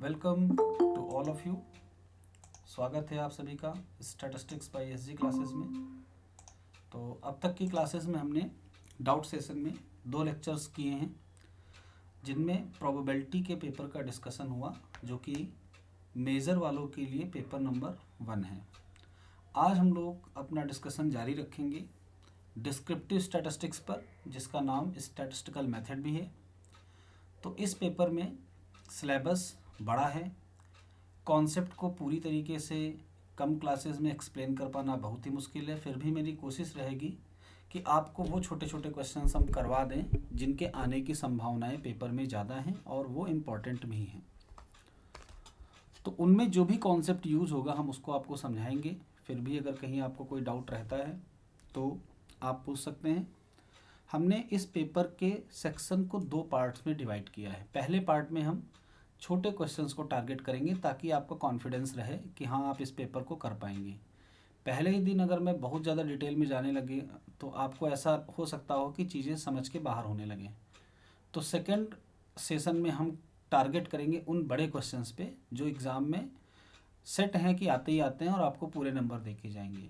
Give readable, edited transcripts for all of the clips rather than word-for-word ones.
Welcome to all of you. स्वागत है आप सभी का स्टैटिस्टिक्स बाय एसजी क्लासेस में। तो अब तक की क्लासेस में हमने डाउट सेशन में 2 लेक्चर्स किए हैं, जिनमें प्रोबेबिलिटी के पेपर का डिस्कशन हुआ, जो कि मेजर वालों के लिए पेपर नंबर 1 है। आज हम लोग अपना डिस्कशन जारी रखेंगे डिस्क्रिप्टिव स्टैटिस्टिक्स पर, जिसका नाम स्टैटिस्टिकल मेथड भी है। तो इस पेपर में सिलेबस बड़ा है, कॉन्सेप्ट को पूरी तरीके से कम क्लासेस में एक्सप्लेन कर पाना बहुत ही मुश्किल है। फिर भी मेरी कोशिश रहेगी कि आपको वो छोटे छोटे क्वेश्चंस हम करवा दें जिनके आने की संभावनाएं पेपर में ज़्यादा हैं और वो इम्पॉर्टेंट भी हैं। तो उनमें जो भी कॉन्सेप्ट यूज़ होगा हम उसको आपको समझाएंगे। फिर भी अगर कहीं आपको कोई डाउट रहता है तो आप पूछ सकते हैं। हमने इस पेपर के सेक्शन को 2 पार्ट्स में डिवाइड किया है। पहले पार्ट में हम छोटे क्वेश्चंस को टारगेट करेंगे ताकि आपको कॉन्फिडेंस रहे कि हाँ, आप इस पेपर को कर पाएंगे। पहले ही दिन अगर मैं बहुत ज़्यादा डिटेल में जाने लगे तो आपको ऐसा हो सकता हो कि चीज़ें समझ के बाहर होने लगें। तो सेकंड सेशन में हम टारगेट करेंगे उन बड़े क्वेश्चंस पे जो एग्ज़ाम में सेट हैं कि आते ही आते हैं और आपको पूरे नंबर देके जाएंगे।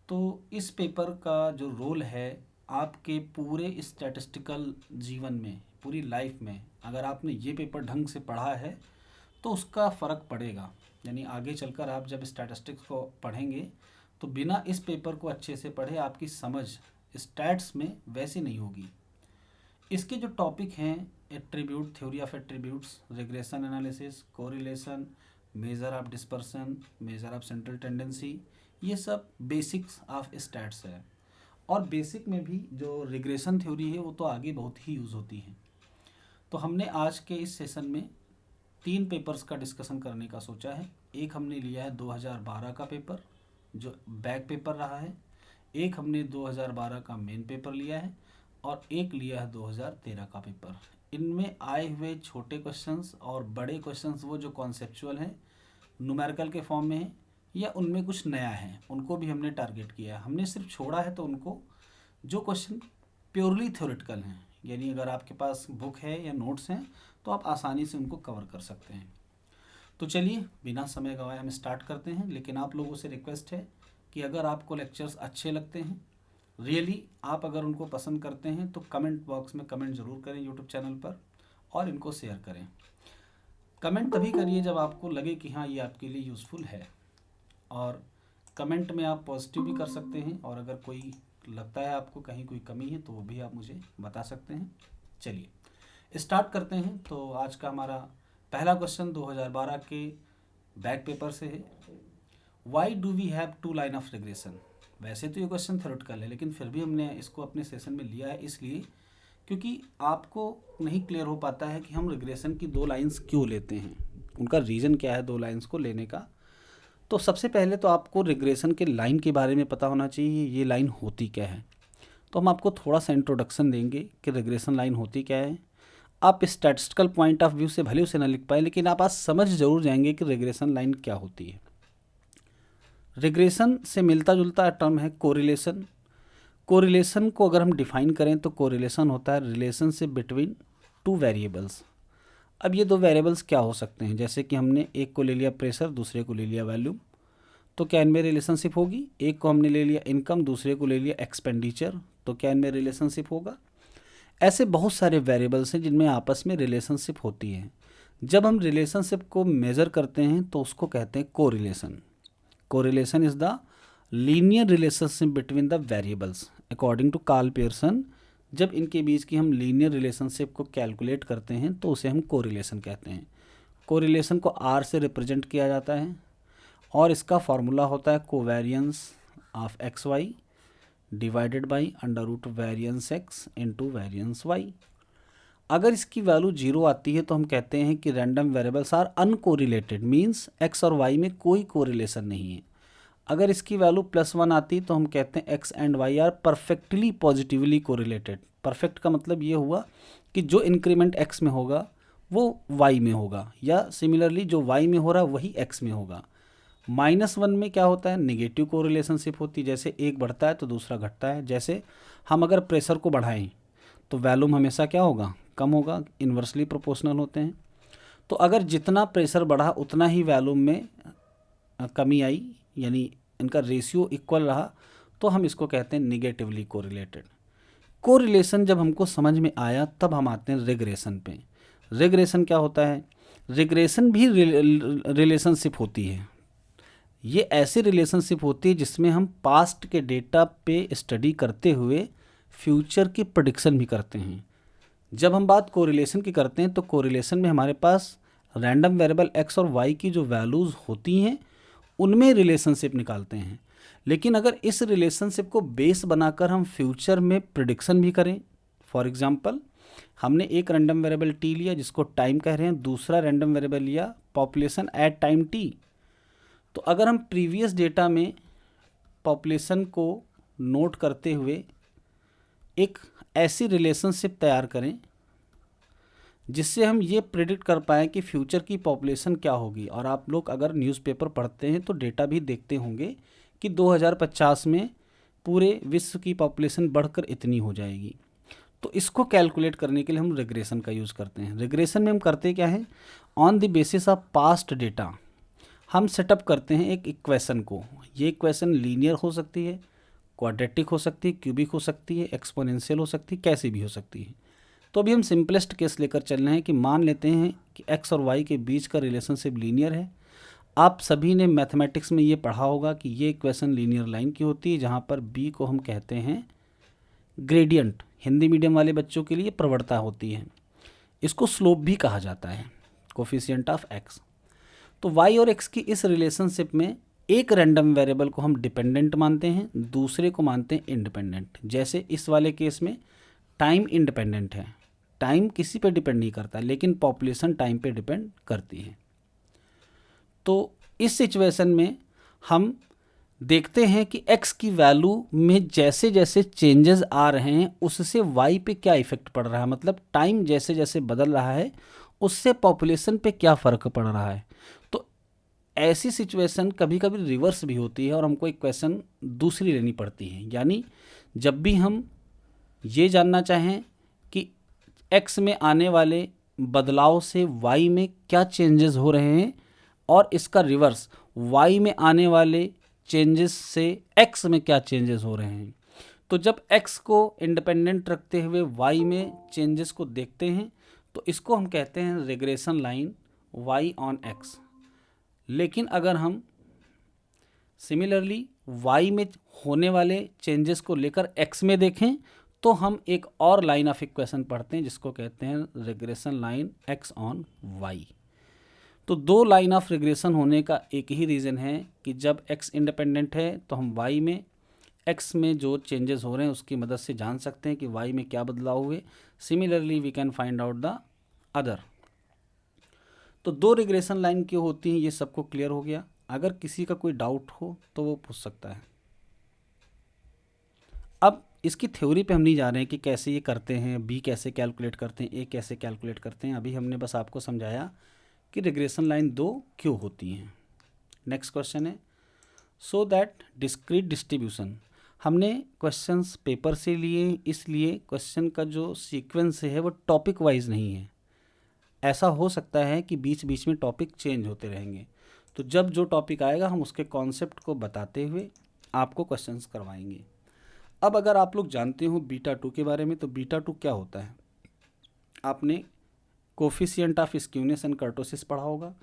तो इस पेपर का जो रोल है आपके पूरे स्टैटिस्टिकल जीवन में, पूरी लाइफ में, अगर आपने ये पेपर ढंग से पढ़ा है तो उसका फ़र्क पड़ेगा। यानी आगे चलकर आप जब स्टैटिस्टिक्स को पढ़ेंगे तो बिना इस पेपर को अच्छे से पढ़े आपकी समझ स्टैट्स में वैसे नहीं होगी। इसके जो टॉपिक हैं, attribute, theory of attributes, regression analysis, correlation, measure of dispersion, measure of central tendency, ये सब बेसिक्स ऑफ स्टैट्स है। और बेसिक में भी जो रिग्रेशन थ्योरी है वो तो आगे बहुत ही यूज़ होती है। तो हमने आज के इस सेशन में 3 पेपर्स का डिस्कशन करने का सोचा है। एक हमने लिया है 2012 का पेपर जो बैक पेपर रहा है, एक हमने 2012 का मेन पेपर लिया है और एक लिया है 2013 का पेपर। इनमें आए हुए छोटे क्वेश्चंस और बड़े क्वेश्चंस वो जो कॉन्सेप्चुअल हैं, न्यूमेरिकल के फॉर्म में हैं या उनमें कुछ नया है, उनको भी हमने टारगेट किया है। हमने सिर्फ छोड़ा है तो उनको जो क्वेश्चन प्योरली थ्योरेटिकल हैं, यानी अगर आपके पास बुक है या नोट्स हैं तो आप आसानी से उनको कवर कर सकते हैं। तो चलिए बिना समय गंवाए हम स्टार्ट करते हैं। लेकिन आप लोगों से रिक्वेस्ट है कि अगर आपको लेक्चर्स अच्छे लगते हैं, रियली आप अगर उनको पसंद करते हैं, तो कमेंट बॉक्स में कमेंट ज़रूर करें यूट्यूब चैनल पर और इनको शेयर करें। कमेंट तभी करिए जब आपको लगे कि हाँ, ये आपके लिए यूज़फुल है। और कमेंट में आप पॉजिटिव भी कर सकते हैं और अगर कोई लगता है आपको कहीं कोई कमी है तो वो भी आप मुझे बता सकते हैं। चलिए स्टार्ट करते हैं। तो आज का हमारा पहला क्वेश्चन 2012 के बैक पेपर से है। Why do we have 2 line of regression. वैसे तो ये क्वेश्चन थ्योरेटिकल है, लेकिन फिर भी हमने इसको अपने सेशन में लिया है इसलिए क्योंकि आपको नहीं क्लियर हो पाता है कि हम रिग्रेशन की 2 लाइन्स क्यों लेते हैं, उनका रीज़न क्या है 2 लाइन्स को लेने का। तो सबसे पहले तो आपको रिग्रेशन के लाइन के बारे में पता होना चाहिए, ये लाइन होती क्या है। तो हम आपको थोड़ा सा इंट्रोडक्शन देंगे कि रिग्रेशन लाइन होती क्या है। आप स्टैटिस्टिकल पॉइंट ऑफ व्यू से भले उसे ना लिख पाए, लेकिन आप आज समझ जरूर जाएंगे कि रिग्रेशन लाइन क्या होती है। रिग्रेशन से मिलता जुलता टर्म है कोरिलेशन। कोरिलेशन को अगर हम डिफाइन करें तो कोरिलेशन होता है रिलेशनशिप बिटवीन 2 वेरिएबल्स। अब ये 2 वेरिएबल्स क्या हो सकते हैं, जैसे कि हमने एक को ले लिया प्रेशर, दूसरे को ले लिया वॉल्यूम, तो क्या इनमें रिलेशनशिप होगी। एक को हमने ले लिया इनकम, दूसरे को ले लिया एक्सपेंडिचर, तो क्या इनमें रिलेशनशिप होगा। ऐसे बहुत सारे वेरिएबल्स हैं जिनमें आपस में रिलेशनशिप होती है। जब हम रिलेशनशिप को मेज़र करते हैं तो उसको कहते हैं correlation. Correlation is the linear relationship between the variables according to Karl Pearson. जब इनके बीच की हम लीनियर रिलेशनशिप को कैलकुलेट करते हैं तो उसे हम कोरिलेशन कहते हैं। कोरिलेशन को आर से रिप्रेजेंट किया जाता है और इसका फॉर्मूला होता है covariance of X Y divided by under root variance X into variance Y. अगर इसकी वैल्यू 0 आती है तो हम कहते हैं कि random variables are uncorrelated, means X और वाई में कोई कोरिलेशन नहीं है। अगर इसकी वैल्यू +1 आती तो हम कहते हैं X and Y are perfectly positively correlated. Perfect का मतलब ये हुआ कि जो इंक्रीमेंट एक्स में होगा वो वाई में होगा, या सिमिलरली जो वाई में हो रहा है वही एक्स में होगा। -1 में क्या होता है, निगेटिव कोरिलेशनशिप होती है, जैसे एक बढ़ता है तो दूसरा घटता है। जैसे हम अगर प्रेशर को बढ़ाएं तो वॉल्यूम हमेशा क्या होगा, कम होगा, इन्वर्सली प्रोपोर्शनल होते हैं। तो अगर जितना प्रेशर बढ़ा उतना ही वॉल्यूम में कमी आई, यानी इनका रेशियो इक्वल रहा, तो हम इसको कहते हैं निगेटिवली कोरिलेटेड। कोरिलेशन जब हमको समझ में आया तब हम आते हैं रिग्रेशन पे। रिग्रेशन क्या होता है? रिग्रेशन भी रिलेशनशिप होती है। ये ऐसी रिलेशनशिप होती है जिसमें हम पास्ट के डेटा पे स्टडी करते हुए फ्यूचर की प्रेडिक्शन भी करते हैं। जब हम बात कोरिलेशन की करते हैं तो कोरिलेशन में हमारे पास रैंडम वेरिएबल x और y की जो वैल्यूज़ होती हैं उनमें रिलेशनशिप निकालते हैं। लेकिन अगर इस रिलेशनशिप को बेस बनाकर हम फ्यूचर में प्रिडिक्शन भी करें, फॉर एग्जांपल हमने एक रैंडम वेरिएबल t लिया जिसको टाइम कह रहे हैं, दूसरा रैंडम वेरिएबल लिया पॉपुलेशन एट टाइम t। तो अगर हम प्रीवियस डेटा में पॉपुलेशन को नोट करते हुए एक ऐसी रिलेशनशिप तैयार करें जिससे हम ये प्रेडिक्ट कर पाएँ कि फ्यूचर की पॉपुलेशन क्या होगी। और आप लोग अगर न्यूज़पेपर पढ़ते हैं तो डेटा भी देखते होंगे कि 2050 में पूरे विश्व की पॉपुलेशन बढ़कर इतनी हो जाएगी। तो इसको कैलकुलेट करने के लिए हम रिग्रेशन का यूज़ करते हैं। रिग्रेशन में हम करते क्या है, on the basis of past data हम सेटअप करते हैं एक इक्वेशन को। ये इक्वेशन लीनियर हो सकती है, क्वाड्रेटिक हो सकती है, क्यूबिक हो सकती है, एक्सपोनेंशियल हो सकती है, कैसे भी हो सकती है। तो अभी हम सिंपलेस्ट केस लेकर चल रहे हैं कि मान लेते हैं कि x और y के बीच का रिलेशनशिप लीनियर है। आप सभी ने मैथमेटिक्स में ये पढ़ा होगा कि ये इक्वेशन लीनियर लाइन की होती है, जहाँ पर b को हम कहते हैं ग्रेडियंट। हिंदी मीडियम वाले बच्चों के लिए प्रवणता होती है। इसको स्लोप भी कहा जाता है, कोफिशिएंट ऑफ x। तो y और x की इस रिलेशनशिप में एक रैंडम वेरिएबल को हम डिपेंडेंट मानते हैं, दूसरे को मानते हैं इंडिपेंडेंट। जैसे इस वाले केस में टाइम इंडिपेंडेंट है, टाइम किसी पे डिपेंड नहीं करता, लेकिन पॉपुलेशन टाइम पे डिपेंड करती है। तो इस सिचुएशन में हम देखते हैं कि x की वैल्यू में जैसे जैसे चेंजेस आ रहे हैं उससे y पे क्या इफेक्ट पड़ रहा है, मतलब टाइम जैसे जैसे बदल रहा है उससे पॉपुलेशन पे क्या फ़र्क पड़ रहा है। तो ऐसी सिचुएशन कभी कभी रिवर्स भी होती है और हमको इक्वेशन दूसरी लेनी पड़ती है। यानी जब भी हम ये जानना चाहें कि x में आने वाले बदलाव से y में क्या चेंजेस हो रहे हैं और इसका रिवर्स y में आने वाले चेंजेस से x में क्या चेंजेस हो रहे हैं, तो जब x को इंडिपेंडेंट रखते हुए y में चेंजेस को देखते हैं तो इसको हम कहते हैं regression line y on x। लेकिन अगर हम सिमिलरली y में होने वाले चेंजेस को लेकर x में देखें तो हम एक और लाइन ऑफ इक्वेशन पढ़ते हैं जिसको कहते हैं regression line x on y। तो दो लाइन ऑफ रिग्रेशन होने का एक ही रीज़न है कि जब x इंडिपेंडेंट है तो हम y में x में जो चेंजेस हो रहे हैं उसकी मदद से जान सकते हैं कि y में क्या बदलाव हुए। Similarly we can find out the other. तो दो रिग्रेशन लाइन क्यों होती हैं ये सबको क्लियर हो गया। अगर किसी का कोई डाउट हो तो वो पूछ सकता है। अब इसकी थ्योरी पे हम नहीं जा रहे हैं कि कैसे ये करते हैं, बी कैसे कैलकुलेट करते हैं, ए कैसे कैलकुलेट करते हैं। अभी हमने बस आपको समझाया कि रिग्रेशन लाइन दो क्यों होती हैं। नेक्स्ट क्वेश्चन है सो दैट डिस्क्रीट डिस्ट्रीब्यूशन। हमने क्वेश्चंस पेपर से लिए, इसलिए क्वेश्चन का जो सीक्वेंस है वो टॉपिक वाइज नहीं है। ऐसा हो सकता है कि बीच बीच में टॉपिक चेंज होते रहेंगे, तो जब जो टॉपिक आएगा हम उसके कॉन्सेप्ट को बताते हुए आपको क्वेश्चंस करवाएंगे। अब अगर आप लोग जानते हो बीटा 2 के बारे में, तो बीटा 2 क्या होता है? आपने coefficient of skewness and kurtosis पढ़ा होगा।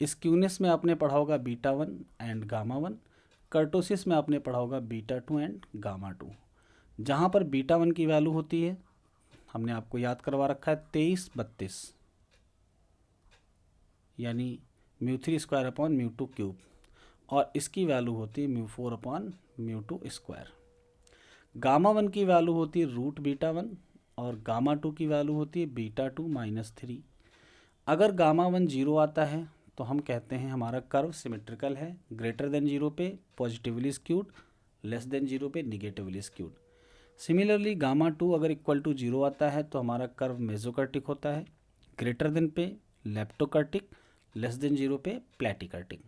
स्क्यूनेस में आपने पढ़ा होगा बीटा 1 एंड गामा 1, कर्टोसिस में आपने पढ़ा होगा बीटा 2 एंड गामा 2। जहाँ पर बीटा 1 की वैल्यू होती है, हमने आपको याद करवा रखा है 23/32, यानी μ3 स्क्वायर अपॉन μ2 क्यूब, और इसकी वैल्यू होती है μ4 अपॉन μ2 स्क्वायर। गामा 1 की वैल्यू होती है रूट बीटा 1 और गामा 2 की वैल्यू होती है बीटा 2 -3। अगर गामा 1 0 आता है तो हम कहते हैं हमारा कर्व सिमेट्रिकल है, ग्रेटर देन 0 पे पॉजिटिवली स्क्यूड, लेस देन 0 पे निगेटिवली स्क्यूड। सिमिलरली गामा 2 अगर इक्वल टू 0 आता है तो हमारा कर्व मेसोकर्टिक होता है, ग्रेटर देन पे लेप्टोकर्टिक, लेस देन 0 पे प्लेटिकर्टिक।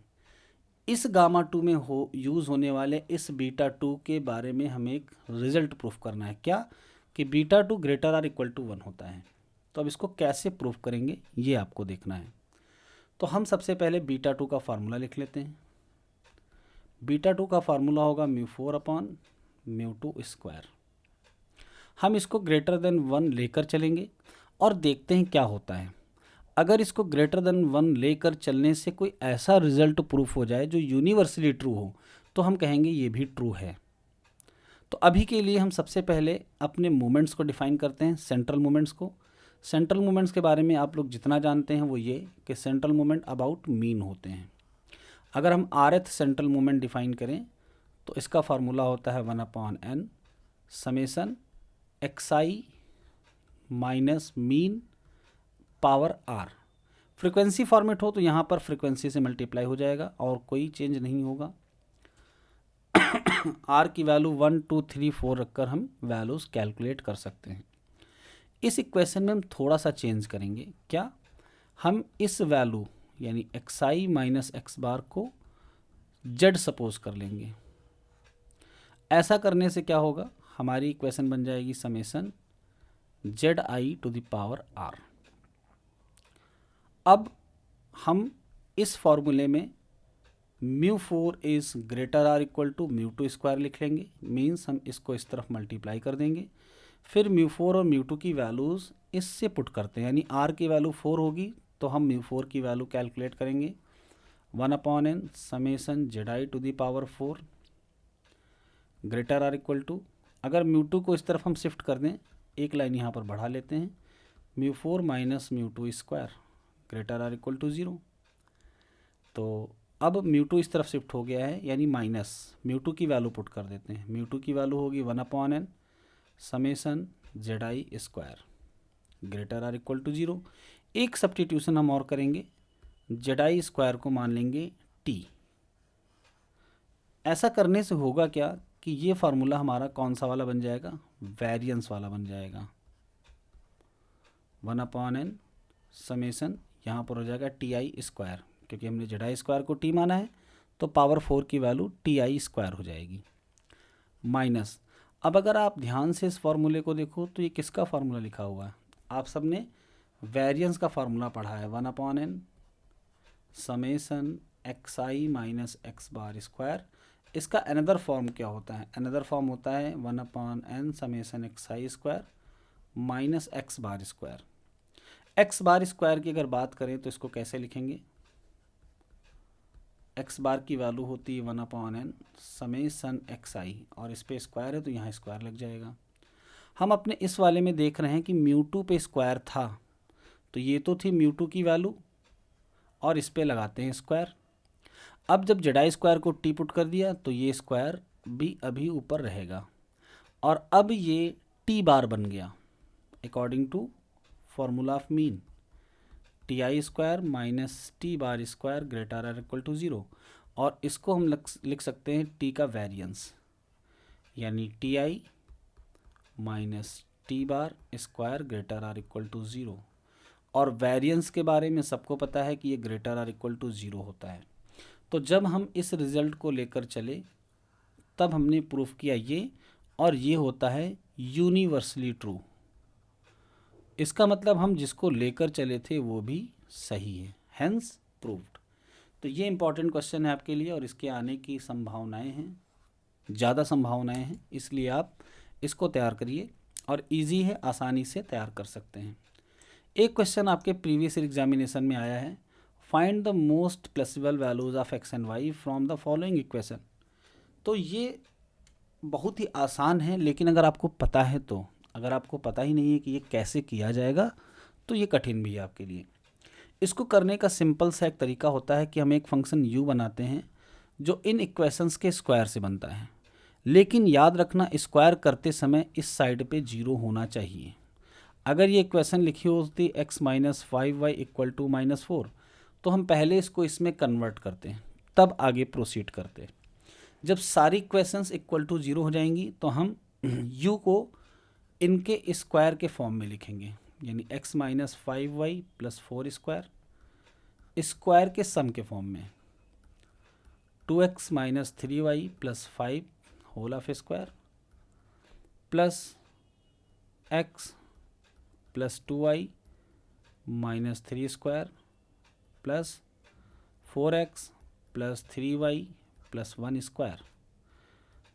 इस गामा 2 में यूज़ होने वाले इस बीटा 2 के बारे में हमें एक रिजल्ट प्रूफ करना है। क्या? कि beta 2 greater or equal to 1 होता है। तो अब इसको कैसे प्रूफ करेंगे ये आपको देखना है। तो हम सबसे पहले बीटा 2 का फार्मूला लिख लेते हैं। बीटा 2 का फार्मूला होगा μ4 अपॉन μ2 स्क्वायर। हम इसको ग्रेटर देन 1 लेकर चलेंगे और देखते हैं क्या होता है। अगर इसको ग्रेटर देन 1 लेकर चलने से कोई ऐसा रिजल्ट प्रूफ हो जाए जो यूनिवर्सली ट्रू हो, तो हम कहेंगे ये भी ट्रू है। तो अभी के लिए हम सबसे पहले अपने मोमेंट्स को डिफाइन करते हैं, सेंट्रल मोमेंट्स को। सेंट्रल मोमेंट्स के बारे में आप लोग जितना जानते हैं वो ये कि सेंट्रल मोमेंट अबाउट मीन होते हैं। अगर हम rth सेंट्रल मोमेंट डिफाइन करें तो इसका फार्मूला होता है 1/n summation xi minus mean power r। Frequency format हो तो यहाँ पर फ्रिक्वेंसी से मल्टीप्लाई हो जाएगा और कोई चेंज नहीं होगा। r की वैल्यू 1 2 3 4 रखकर हम वैल्यूज़ कैलकुलेट कर सकते हैं। इस इक्वेशन में हम थोड़ा सा चेंज करेंगे। क्या? हम इस वैल्यू यानी xi माइनस x बार को z सपोज कर लेंगे। ऐसा करने से क्या होगा, हमारी इक्वेशन बन जाएगी summation zi to the power r। अब हम इस फॉर्मूले में μ4 is greater or equal to μ2 square लिख लेंगे। मीन्स हम इसको इस तरफ मल्टीप्लाई कर देंगे, फिर μ4 और μ2 की वैल्यूज़ इससे पुट करते हैं, यानी r की वैल्यू 4 होगी तो हम μ4 की वैल्यू कैलकुलेट करेंगे 1/n summation zi to the power 4 greater or equal to, अगर μ2 को इस तरफ हम शिफ्ट कर दें, एक लाइन यहाँ पर बढ़ा लेते हैं, μ4 minus μ2 square greater or equal to 0। तो अब μ2 इस तरफ शिफ्ट हो गया है, यानी माइनस μ2 की वैल्यू पुट कर देते हैं। μ2 की वैल्यू होगी 1/n summation zi square greater or equal to 0। एक सब्स्टिट्यूशन हम और करेंगे, zi स्क्वायर को मान लेंगे t। ऐसा करने से होगा क्या कि ये फार्मूला हमारा कौन सा वाला बन जाएगा, वेरिएंस वाला बन जाएगा। 1/n समेसन यहाँ पर हो जाएगा ti स्क्वायर, क्योंकि हमने zi स्क्वायर को t माना है तो पावर 4 की वैल्यू ti स्क्वायर हो जाएगी माइनस। अब अगर आप ध्यान से इस फार्मूले को देखो तो ये किसका फार्मूला लिखा हुआ है, आप सबने वेरिएंस का फार्मूला पढ़ा है। 1/n summation xi minus x bar square. इसका अनदर फॉर्म क्या होता है, अनदर फॉर्म होता है 1/n summation xi square minus x bar square. x bar square की अगर बात करें तो इसको कैसे लिखेंगे, x बार की वैल्यू होती है 1/n समेसन xi, और इस पे स्क्वायर है तो यहाँ स्क्वायर लग जाएगा। हम अपने इस वाले में देख रहे हैं कि μ2 पे स्क्वायर था, तो ये तो थी μ2 की वैल्यू और इस पे लगाते हैं स्क्वायर। अब जब zi स्क्वायर को t पुट कर दिया तो ये स्क्वायर भी अभी ऊपर रहेगा और अब ये t बार बन गया according to formula of mean, ti square minus t bar square greater or equal to 0। और इसको हम लिख सकते हैं t का वेरिएंस, यानी ti minus t bar square greater or equal to 0। और वेरिएंस के बारे में सबको पता है कि ये ग्रेटर आर इक्वल टू 0 होता है। तो जब हम इस रिज़ल्ट को लेकर चले तब हमने प्रूफ किया ये, और ये होता है यूनिवर्सली ट्रू। इसका मतलब हम जिसको लेकर चले थे वो भी सही है, हेंस प्रूव्ड। तो ये इंपॉर्टेंट क्वेश्चन है आपके लिए और इसके आने की संभावनाएं हैं, ज़्यादा संभावनाएं हैं, इसलिए आप इसको तैयार करिए और इजी है, आसानी से तैयार कर सकते हैं। एक क्वेश्चन आपके प्रीवियस एग्जामिनेशन में आया है, find the most plausible values of x and y from the following equation. तो ये बहुत ही आसान है, लेकिन अगर आपको पता है तो, अगर आपको पता ही नहीं है कि ये कैसे किया जाएगा तो ये कठिन भी है आपके लिए। इसको करने का सिंपल सा एक तरीका होता है कि हम एक फंक्शन u बनाते हैं जो इन इक्वेशंस के स्क्वायर से बनता है, लेकिन याद रखना स्क्वायर करते समय इस साइड पे 0 होना चाहिए। अगर ये इक्वेशन लिखी होती x minus 5y equal to -4 तो हम पहले इसको इसमें कन्वर्ट करते हैं तब आगे प्रोसीड करते हैं। जब सारी इक्वेशंस इक्वल टू 0 हो जाएंगी तो हम u को इनके स्क्वायर के फॉर्म में लिखेंगे, यानी x minus 5y plus 4 square के सम के फॉर्म में, 2x minus 3y plus 5 whole of square plus x plus 2y minus 3 square plus 4x plus 3y plus 1 square.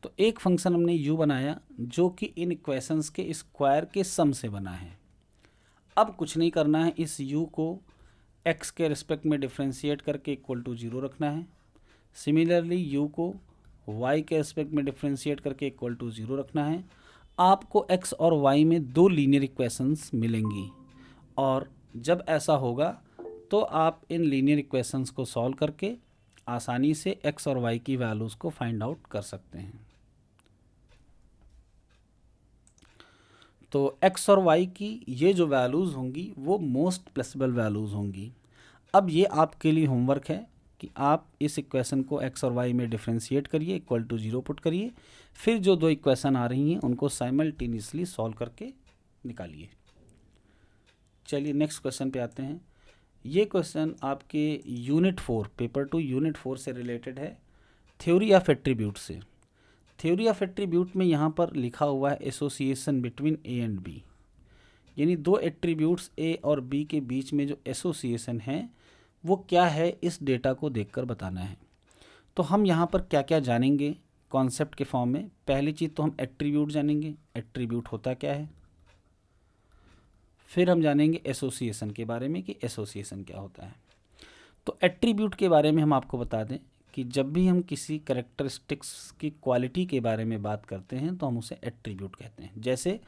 तो एक फंक्शन हमने u बनाया जो कि इन इक्वेशंस के स्क्वायर के सम से बना है। अब कुछ नहीं करना है, इस u को x के रिस्पेक्ट में डिफ्रेंशिएट करके इक्वल टू 0 रखना है। सिमिलरली u को y के रिस्पेक्ट में डिफ्रेंशिएट करके इक्वल टू 0 रखना है। आपको x और y में दो लीनियर इक्वेशंस मिलेंगी और जब ऐसा होगा तो आप इन लीनियर इक्वेशंस को सॉल्व करके आसानी से x और y की वैल्यूज़ को फाइंड आउट कर सकते हैं। तो x और y की ये जो वैल्यूज़ होंगी वो मोस्ट प्लेसेबल वैल्यूज़ होंगी। अब ये आपके लिए होमवर्क है कि आप इस इक्वेशन को x और y में डिफ्रेंशिएट करिए, इक्वल टू 0 पुट करिए, फिर जो दो इक्वेशन आ रही हैं उनको साइमल्टेनियसली सॉल्व करके निकालिए। चलिए नेक्स्ट क्वेश्चन पे आते हैं। ये क्वेश्चन आपके यूनिट 4 पेपर 2 यूनिट 4 से रिलेटेड है, थ्योरी ऑफ एट्रीब्यूट से। थ्योरी ऑफ एट्रीब्यूट में यहाँ पर लिखा हुआ है association between A and B, यानी दो एट्रीब्यूट्स ए और बी के बीच में जो एसोसिएशन है वो क्या है, इस डेटा को देखकर बताना है। तो हम यहाँ पर क्या क्या जानेंगे कॉन्सेप्ट के फॉर्म में। पहली चीज़ तो हम एट्रीब्यूट जानेंगे, एट्रीब्यूट होता क्या है। फिर हम जानेंगे एसोसिएशन के बारे में कि एसोसिएशन क्या होता है। तो एट्रीब्यूट के बारे में हम आपको बता दें कि जब भी हम किसी कैरेक्टरिस्टिक्स की क्वालिटी के बारे में बात करते हैं तो हम उसे एट्रीब्यूट कहते हैं। जैसे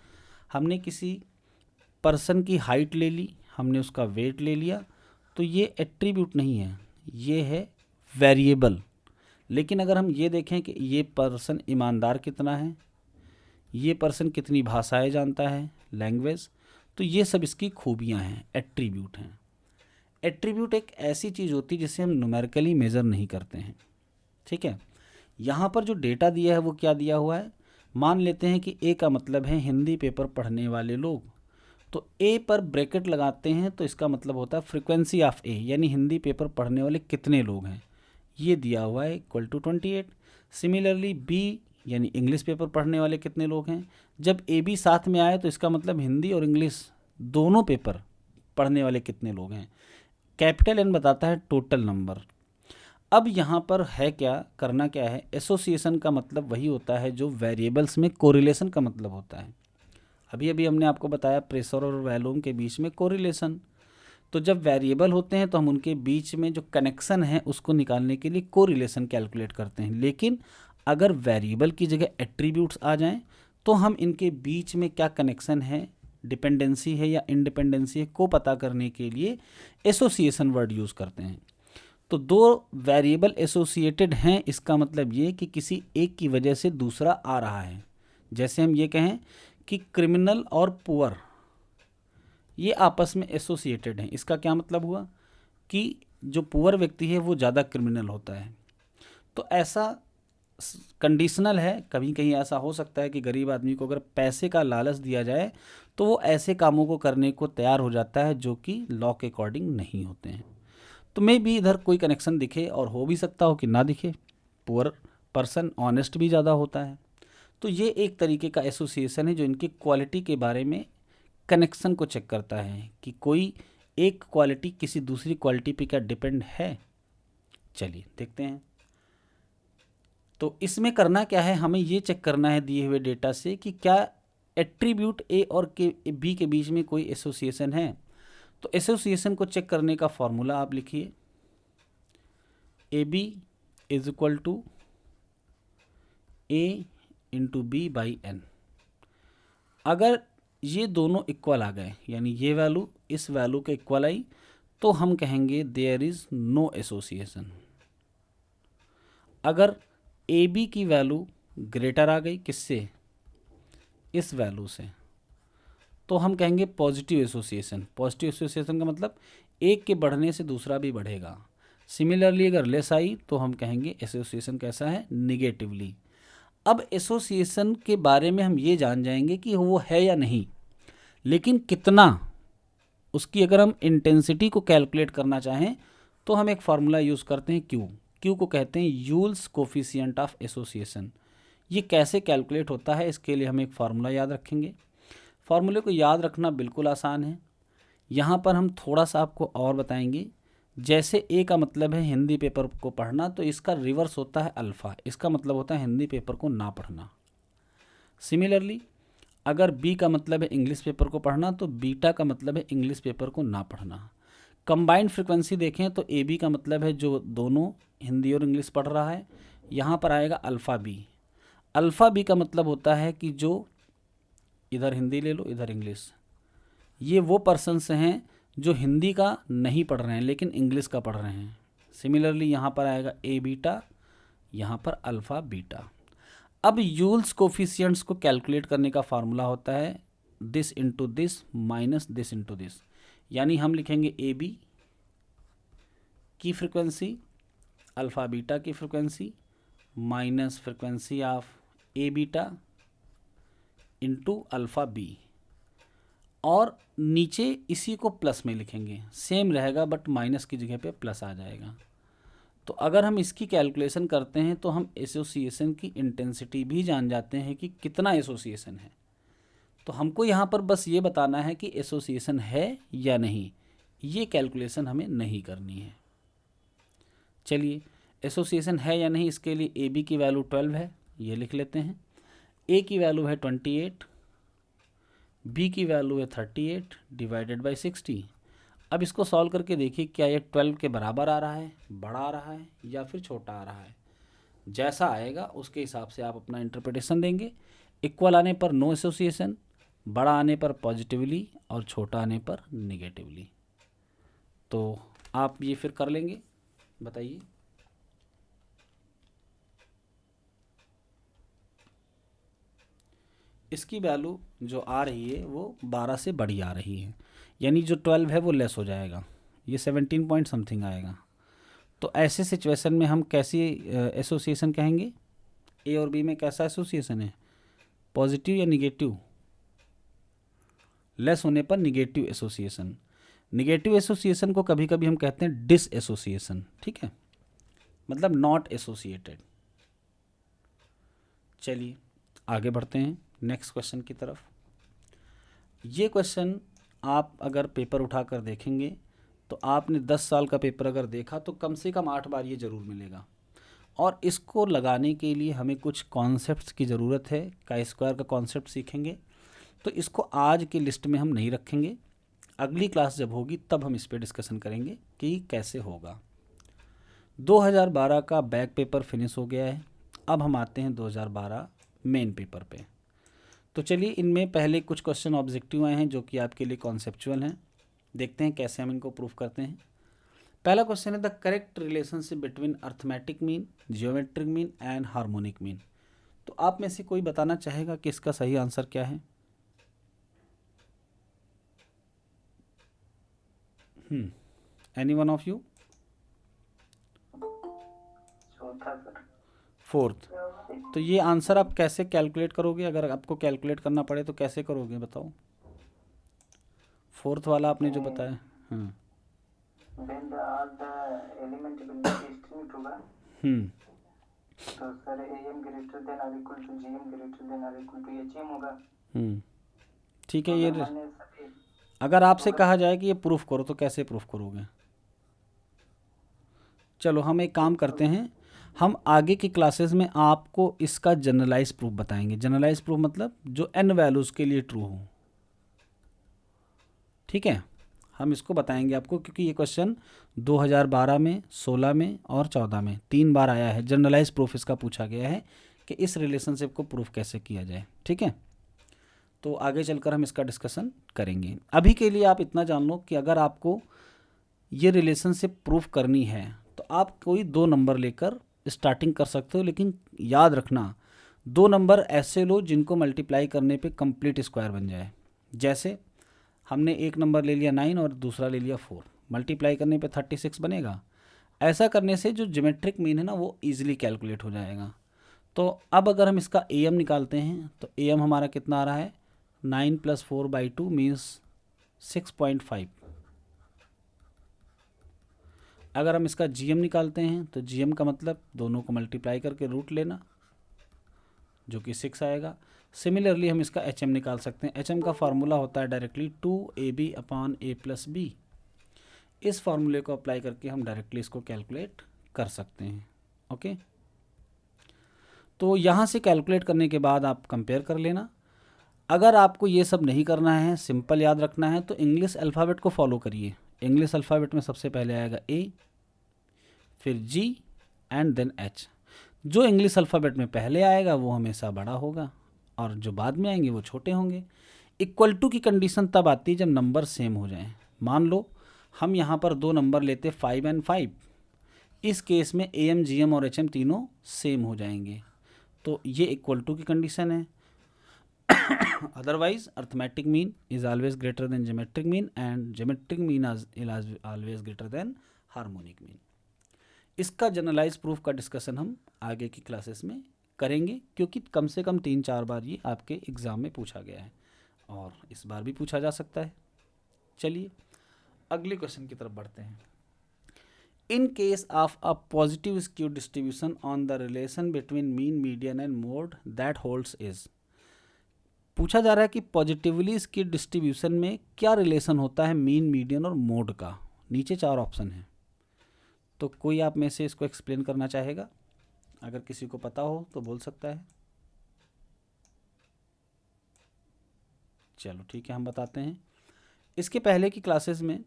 हमने किसी पर्सन की हाइट ले ली, हमने उसका वेट ले लिया, तो ये एट्रीब्यूट नहीं है, ये है वेरिएबल। लेकिन अगर हम ये देखें कि ये पर्सन ईमानदार कितना है, ये पर्सन कितनी भाषाएं जानता है, लैंग्वेज, तो ये सब इसकी खूबियां हैं, एट्रीब्यूट हैं। एट्रीब्यूट एक ऐसी चीज़ होती है जिसे हम न्यूमेरिकली मेज़र नहीं करते हैं, ठीक है। यहाँ पर जो डेटा दिया है वो क्या दिया हुआ है, मान लेते हैं कि ए का मतलब है हिंदी पेपर पढ़ने वाले लोग, तो ए पर ब्रैकेट लगाते हैं तो इसका मतलब होता है फ्रीक्वेंसी ऑफ ए, यानी हिंदी पेपर पढ़ने वाले कितने लोग हैं, ये दिया हुआ है इक्वल टू 28। सिमिलरली बी यानी इंग्लिश पेपर पढ़ने वाले कितने लोग हैं, जब ए बी साथ में आए तो इसका मतलब हिंदी और इंग्लिश दोनों पेपर पढ़ने वाले कितने लोग हैं। कैपिटल एन बताता है टोटल नंबर। अब यहाँ पर है क्या, करना क्या है, एसोसिएशन का मतलब वही होता है जो वेरिएबल्स में कोरिलेशन का मतलब होता है। अभी अभी हमने आपको बताया प्रेशर और वॉल्यूम के बीच में कोरिलेशन। तो जब वेरिएबल होते हैं तो हम उनके बीच में जो कनेक्शन है उसको निकालने के लिए कोरिलेशन कैलकुलेट करते हैं। लेकिन अगर वेरिएबल की जगह एट्रीब्यूट्स आ जाएं तो हम इनके बीच में क्या कनेक्शन है, डिपेंडेंसी है या इंडिपेंडेंसी है, को पता करने के लिए एसोसिएशन वर्ड यूज़ करते हैं। तो दो वेरिएबल एसोसिएटेड हैं, इसका मतलब ये कि किसी एक की वजह से दूसरा आ रहा है। जैसे हम ये कहें कि क्रिमिनल और पुअर ये आपस में एसोसिएटेड हैं, इसका क्या मतलब हुआ कि जो पुअर व्यक्ति है वो ज़्यादा क्रिमिनल होता है। तो ऐसा कंडीशनल है, कभी कहीं ऐसा हो सकता है कि गरीब आदमी को अगर पैसे का लालच दिया जाए तो वो ऐसे कामों को करने को तैयार हो जाता है जो कि लॉ के अकॉर्डिंग नहीं होते हैं। तो मे भी इधर कोई कनेक्शन दिखे और हो भी सकता हो कि ना दिखे, पुअर पर्सन ऑनेस्ट भी ज़्यादा होता है। तो ये एक तरीके का एसोसिएशन है जो इनकी क्वालिटी के बारे में कनेक्शन को चेक करता है कि कोई एक क्वालिटी किसी दूसरी क्वालिटी पे क्या डिपेंड है। चलिए देखते हैं। तो इसमें करना क्या है, हमें ये चेक करना है दिए हुए डेटा से कि क्या एट्रीब्यूट ए और के बी के बीच में कोई एसोसिएशन है। तो एसोसिएशन को चेक करने का फॉर्मूला आप लिखिए, A B is equal to A into B by N. अगर ये दोनों इक्वल आ गए, यानी ये वैल्यू इस वैल्यू के इक्वल आई, तो हम कहेंगे देयर इज नो एसोसिएशन। अगर ए बी की वैल्यू ग्रेटर आ गई किससे, इस वैल्यू से, तो हम कहेंगे पॉजिटिव एसोसिएशन। पॉजिटिव एसोसिएशन का मतलब एक के बढ़ने से दूसरा भी बढ़ेगा। सिमिलरली अगर लेस आई तो हम कहेंगे एसोसिएशन कैसा है, निगेटिवली। अब एसोसिएशन के बारे में हम ये जान जाएंगे कि वो है या नहीं, लेकिन कितना, उसकी अगर हम इंटेंसिटी को कैलकुलेट करना चाहें तो हम एक फार्मूला यूज़ करते हैं क्यू। क्यू को कहते हैं यूल्स कोफिशिएंट ऑफ एसोसिएशन। ये कैसे कैलकुलेट होता है, इसके लिए हम एक फार्मूला याद रखेंगे। फार्मूले को याद रखना बिल्कुल आसान है। यहाँ पर हम थोड़ा सा आपको और बताएंगे। जैसे ए का मतलब है हिंदी पेपर को पढ़ना, तो इसका रिवर्स होता है अल्फ़ा, इसका मतलब होता है हिंदी पेपर को ना पढ़ना। सिमिलरली अगर बी का मतलब है इंग्लिश पेपर को पढ़ना, तो बीटा का मतलब है इंग्लिश पेपर को ना पढ़ना। कंबाइंड फ्रिक्वेंसी देखें तो ए बी का मतलब है जो दोनों हिंदी और इंग्लिश पढ़ रहा है, यहाँ पर आएगा अल्फ़ा बी। अल्फ़ा बी का मतलब होता है कि जो इधर हिंदी ले लो इधर इंग्लिश, ये वो पर्सन्स हैं जो हिंदी का नहीं पढ़ रहे हैं लेकिन इंग्लिश का पढ़ रहे हैं। सिमिलरली यहाँ पर आएगा ए बीटा, यहाँ पर अल्फ़ा बीटा। अब यूल्स कोफिशिएंट्स को कैलकुलेट करने का फार्मूला होता है this into this minus this into this, यानी हम लिखेंगे ए बी की फ्रिक्वेंसी अल्फ़ा बीटा की frequency minus frequency of A beta into alpha B, और नीचे इसी को प्लस में लिखेंगे, सेम रहेगा बट माइनस की जगह पे प्लस आ जाएगा। तो अगर हम इसकी कैलकुलेशन करते हैं तो हम एसोसिएशन की इंटेंसिटी भी जान जाते हैं कि कितना एसोसिएशन है। तो हमको यहाँ पर बस ये बताना है कि एसोसिएशन है या नहीं, ये कैलकुलेशन हमें नहीं करनी है। चलिए एसोसिएशन है या नहीं, इसके लिए ए बी की वैल्यू 12 है, ये लिख लेते हैं। ए की वैल्यू है 28, बी की वैल्यू है 38 डिवाइडेड बाई 60। अब इसको सॉल्व करके देखिए क्या ये 12 के बराबर आ रहा है, बड़ा आ रहा है या फिर छोटा आ रहा है। जैसा आएगा उसके हिसाब से आप अपना इंटरप्रिटेशन देंगे। इक्वल आने पर नो एसोसिएशन, बड़ा आने पर पॉजिटिवली और छोटा आने पर निगेटिवली। तो आप ये फिर कर लेंगे, बताइए। इसकी वैल्यू जो आ रही है वो 12 से बड़ी आ रही है, यानी जो 12 है वो लेस हो जाएगा, ये 17 पॉइंट समथिंग आएगा। तो ऐसे सिचुएशन में हम कैसी एसोसिएशन कहेंगे, ए और बी में कैसा एसोसिएशन है, पॉजिटिव या निगेटिव? लेस होने पर निगेटिव एसोसिएशन। निगेटिव एसोसिएशन को कभी कभी हम कहते हैं डिस एसोसिएशन, ठीक है, मतलब नॉट एसोसिएटेड। चलिए आगे बढ़ते हैं नेक्स्ट क्वेश्चन की तरफ। ये क्वेश्चन आप अगर पेपर उठाकर देखेंगे तो आपने 10 साल का पेपर अगर देखा तो कम से कम 8 बार ये ज़रूर मिलेगा। और इसको लगाने के लिए हमें कुछ कॉन्सेप्ट्स की ज़रूरत है। काई स्क्वायर का कॉन्सेप्ट सीखेंगे, तो इसको आज की लिस्ट में हम नहीं रखेंगे, अगली क्लास जब होगी तब हम इस पर डिस्कशन करेंगे कि कैसे होगा। 2012 का बैक पेपर फिनिश हो गया है, अब हम आते हैं 2012 मेन पेपर पे। तो चलिए इनमें पहले कुछ क्वेश्चन ऑब्जेक्टिव आए हैं जो कि आपके लिए कॉन्सेप्चुअल हैं, देखते हैं कैसे हम इनको प्रूफ करते हैं। पहला क्वेश्चन है the correct relationship between arithmetic mean, geometric mean and harmonic mean. तो आप में से कोई बताना चाहेगा कि इसका सही आंसर क्या है? Any one of you? Fourth. तो ये आंसर आप कैसे कैलकुलेट करोगे? अगर आपको कैलकुलेट करना पड़े तो कैसे करोगे बताओ? फोर्थ वाला आपने जो बताया। तो सर AM ग्रेटर देन और equal to GM greater than और इक्वल टू HM होगा। ठीक है, ये अगर आपसे कहा जाए कि ये प्रूफ करो तो कैसे प्रूफ करोगे? चलो हम एक काम करते हैं, हम आगे की क्लासेस में आपको इसका जनरलाइज प्रूफ बताएंगे। जनरलाइज प्रूफ मतलब जो n वैल्यूज़ के लिए ट्रू हो, ठीक है, हम इसको बताएंगे आपको, क्योंकि ये क्वेश्चन 2012 में, 16 में और 14 में 3 बार आया है। जनरलाइज प्रूफ इसका पूछा गया है कि इस रिलेशनशिप को प्रूफ कैसे किया जाए, ठीक है। तो आगे चलकर हम इसका डिस्कशन करेंगे। अभी के लिए आप इतना जान लो कि अगर आपको ये रिलेशनशिप प्रूफ करनी है तो आप कोई 2 नंबर लेकर स्टार्टिंग कर सकते हो, लेकिन याद रखना 2 नंबर ऐसे लो जिनको मल्टीप्लाई करने पे कंप्लीट स्क्वायर बन जाए। जैसे हमने एक नंबर ले लिया 9 और दूसरा ले लिया 4, मल्टीप्लाई करने पे 36 बनेगा। ऐसा करने से जो ज्योमेट्रिक मीन है ना वो ईजिली कैलकुलेट हो जाएगा। तो अब अगर हम इसका AM निकालते हैं तो AM हमारा कितना आ रहा है, 9 + 4/2 मीन्स 6.5। अगर हम इसका GM निकालते हैं तो GM का मतलब दोनों को मल्टीप्लाई करके रूट लेना, जो कि 6 आएगा। सिमिलरली हम इसका HM निकाल सकते हैं। HM का फार्मूला होता है डायरेक्टली 2AB/A + B। इस फॉर्मूले को अप्लाई करके हम डायरेक्टली इसको कैलकुलेट कर सकते हैं। ओके, तो यहाँ से कैलकुलेट करने के बाद आप कंपेयर कर लेना। अगर आपको ये सब नहीं करना है, सिंपल याद रखना है, तो इंग्लिश अल्फ़ाबेट को फॉलो करिए। इंग्लिश अल्फ़ाबेट में सबसे पहले आएगा ए, फिर जी एंड देन एच। जो इंग्लिश अल्फ़ाबेट में पहले आएगा वो हमेशा बड़ा होगा और जो बाद में आएंगे वो छोटे होंगे। इक्वल टू की कंडीशन तब आती है जब नंबर सेम हो जाएं। मान लो हम यहाँ पर दो नंबर लेते 5 एंड 5, इस केस में ए एम, जी एम और एच एम तीनों सेम हो जाएंगे, तो ये इक्वल टू की कंडीशन है। Otherwise arithmetic mean is always greater than geometric mean and geometric mean is always greater than harmonic mean. इसका जनरलाइज प्रूफ का डिस्कशन हम आगे की क्लासेस में करेंगे, क्योंकि कम से कम 3-4 बार ये आपके एग्ज़ाम में पूछा गया है और इस बार भी पूछा जा सकता है। चलिए अगले क्वेश्चन की तरफ बढ़ते हैं। In case of a positive skew distribution on the relation between mean, median and mode that holds is. पूछा जा रहा है कि पॉजिटिवली स्क्यू डिस्ट्रीब्यूशन में क्या रिलेशन होता है मीन, मीडियन और मोड का। नीचे 4 ऑप्शन हैं, तो कोई आप में से इसको एक्सप्लेन करना चाहेगा? अगर किसी को पता हो तो बोल सकता है। चलो ठीक है, हम बताते हैं। इसके पहले की क्लासेस में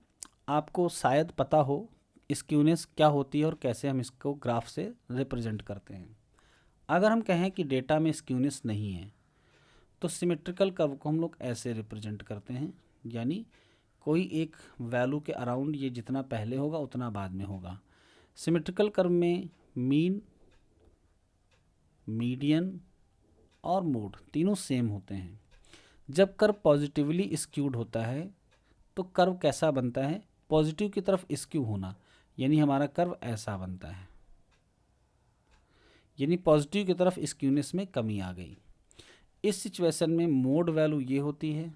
आपको शायद पता हो स्क्यूनेस क्या होती है और कैसे हम इसको ग्राफ से रिप्रेजेंट करते हैं। अगर हम कहें कि डेटा में स्क्यूनेस नहीं है तो सिमेट्रिकल कर्व को हम लोग ऐसे रिप्रेजेंट करते हैं, यानी कोई एक वैल्यू के अराउंड ये जितना पहले होगा उतना बाद में होगा। सिमेट्रिकल कर्व में मीन, मीडियन और मोड तीनों सेम होते हैं। जब कर्व पॉजिटिवली स्क्यूड होता है तो कर्व कैसा बनता है? पॉजिटिव की तरफ स्क्यू होना, यानी हमारा कर्व ऐसा बनता है, यानी पॉजिटिव की तरफ स्क्यूनेस में कमी आ गई। इस सिचुएशन में मोड वैल्यू ये होती है,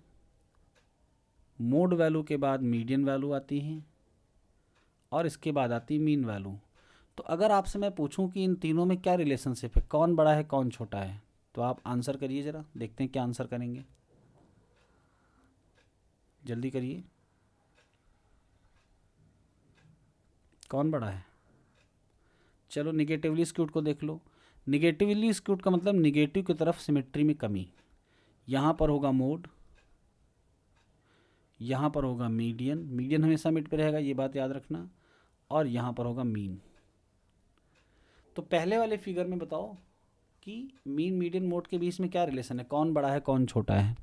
मोड वैल्यू के बाद मीडियन वैल्यू आती है और इसके बाद आती है मीन वैल्यू। तो अगर आपसे मैं पूछूं कि इन तीनों में क्या रिलेशनशिप है, कौन बड़ा है कौन छोटा है, तो आप आंसर करिए ज़रा, देखते हैं क्या आंसर करेंगे। जल्दी करिए, कौन बड़ा है? चलो निगेटिवली स्क्यूड को देख लो। निगेटिवली स्क्यूड का मतलब निगेटिव की तरफ सिमेट्री में कमी। यहाँ पर होगा मोड, यहाँ पर होगा मीडियन, मीडियन हमेशा मिड पे रहेगा, ये बात याद रखना, और यहाँ पर होगा मीन। तो पहले वाले फिगर में बताओ कि मीन, मीडियन, मोड के बीच में क्या रिलेशन है, कौन बड़ा है कौन छोटा है?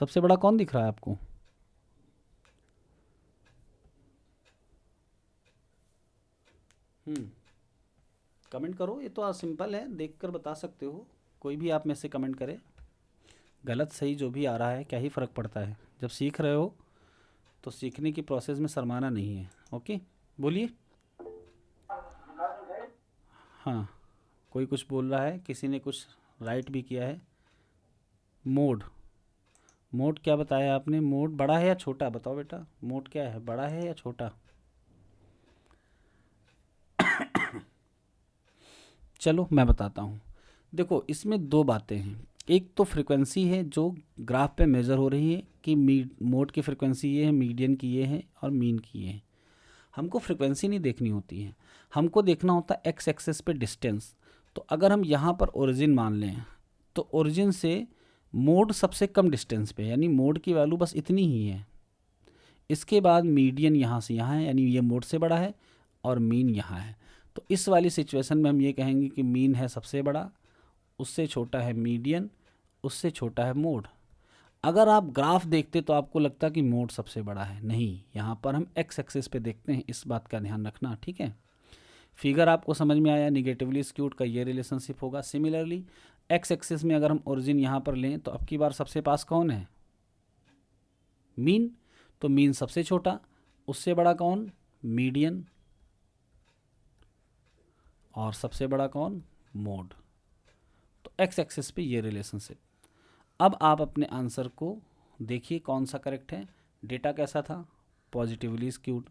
सबसे बड़ा कौन दिख रहा है आपको? कमेंट करो, ये तो सिंपल है, देखकर बता सकते हो, कोई भी आप में से कमेंट करे। गलत सही जो भी आ रहा है क्या ही फ़र्क पड़ता है, जब सीख रहे हो तो सीखने की प्रोसेस में शर्माना नहीं है। ओके बोलिए। हाँ, कोई कुछ बोल रहा है, किसी ने कुछ राइट भी किया है। मोड, मोड क्या बताया आपने? मोड बड़ा है या छोटा? बताओ बेटा, मोड क्या है, बड़ा है या छोटा? चलो मैं बताता हूँ। देखो इसमें दो बातें हैं, एक तो फ्रीक्वेंसी है जो ग्राफ पे मेज़र हो रही है कि मोड की फ्रीक्वेंसी ये है, मीडियन की ये है और मीन की ये है। हमको फ्रीक्वेंसी नहीं देखनी होती है, हमको देखना होता है एक्स एक्सेस पे डिस्टेंस। तो अगर हम यहाँ पर ओरिजिन मान लें तो ओरिजिन से मोड सबसे कम डिस्टेंस पे, यानी मोड की वैल्यू बस इतनी ही है। इसके बाद मीडियन यहाँ से यहाँ है, यानी ये मोड से बड़ा है, और मीन यहाँ है। तो इस वाली सिचुएशन में हम ये कहेंगे कि मीन है सबसे बड़ा, उससे छोटा है मीडियन, उससे छोटा है मोड। अगर आप ग्राफ देखते तो आपको लगता कि मोड सबसे बड़ा है, नहीं, यहाँ पर हम एक्स एक्सिस पे देखते हैं, इस बात का ध्यान रखना, ठीक है। फिगर आपको समझ में आया, निगेटिवली स्क्यूड का ये रिलेशनशिप होगा। सिमिलरली एक्स एक्सिस में अगर हम ओरिजिन यहाँ पर लें तो अब की बार सबसे पास कौन है? मीन, तो मीन सबसे छोटा, उससे बड़ा कौन? मीडियन, और सबसे बड़ा कौन? मोड। तो एक्स एक्सिस पे ये रिलेशनशिप। अब आप अपने आंसर को देखिए कौन सा करेक्ट है। डेटा कैसा था? Positively skewed.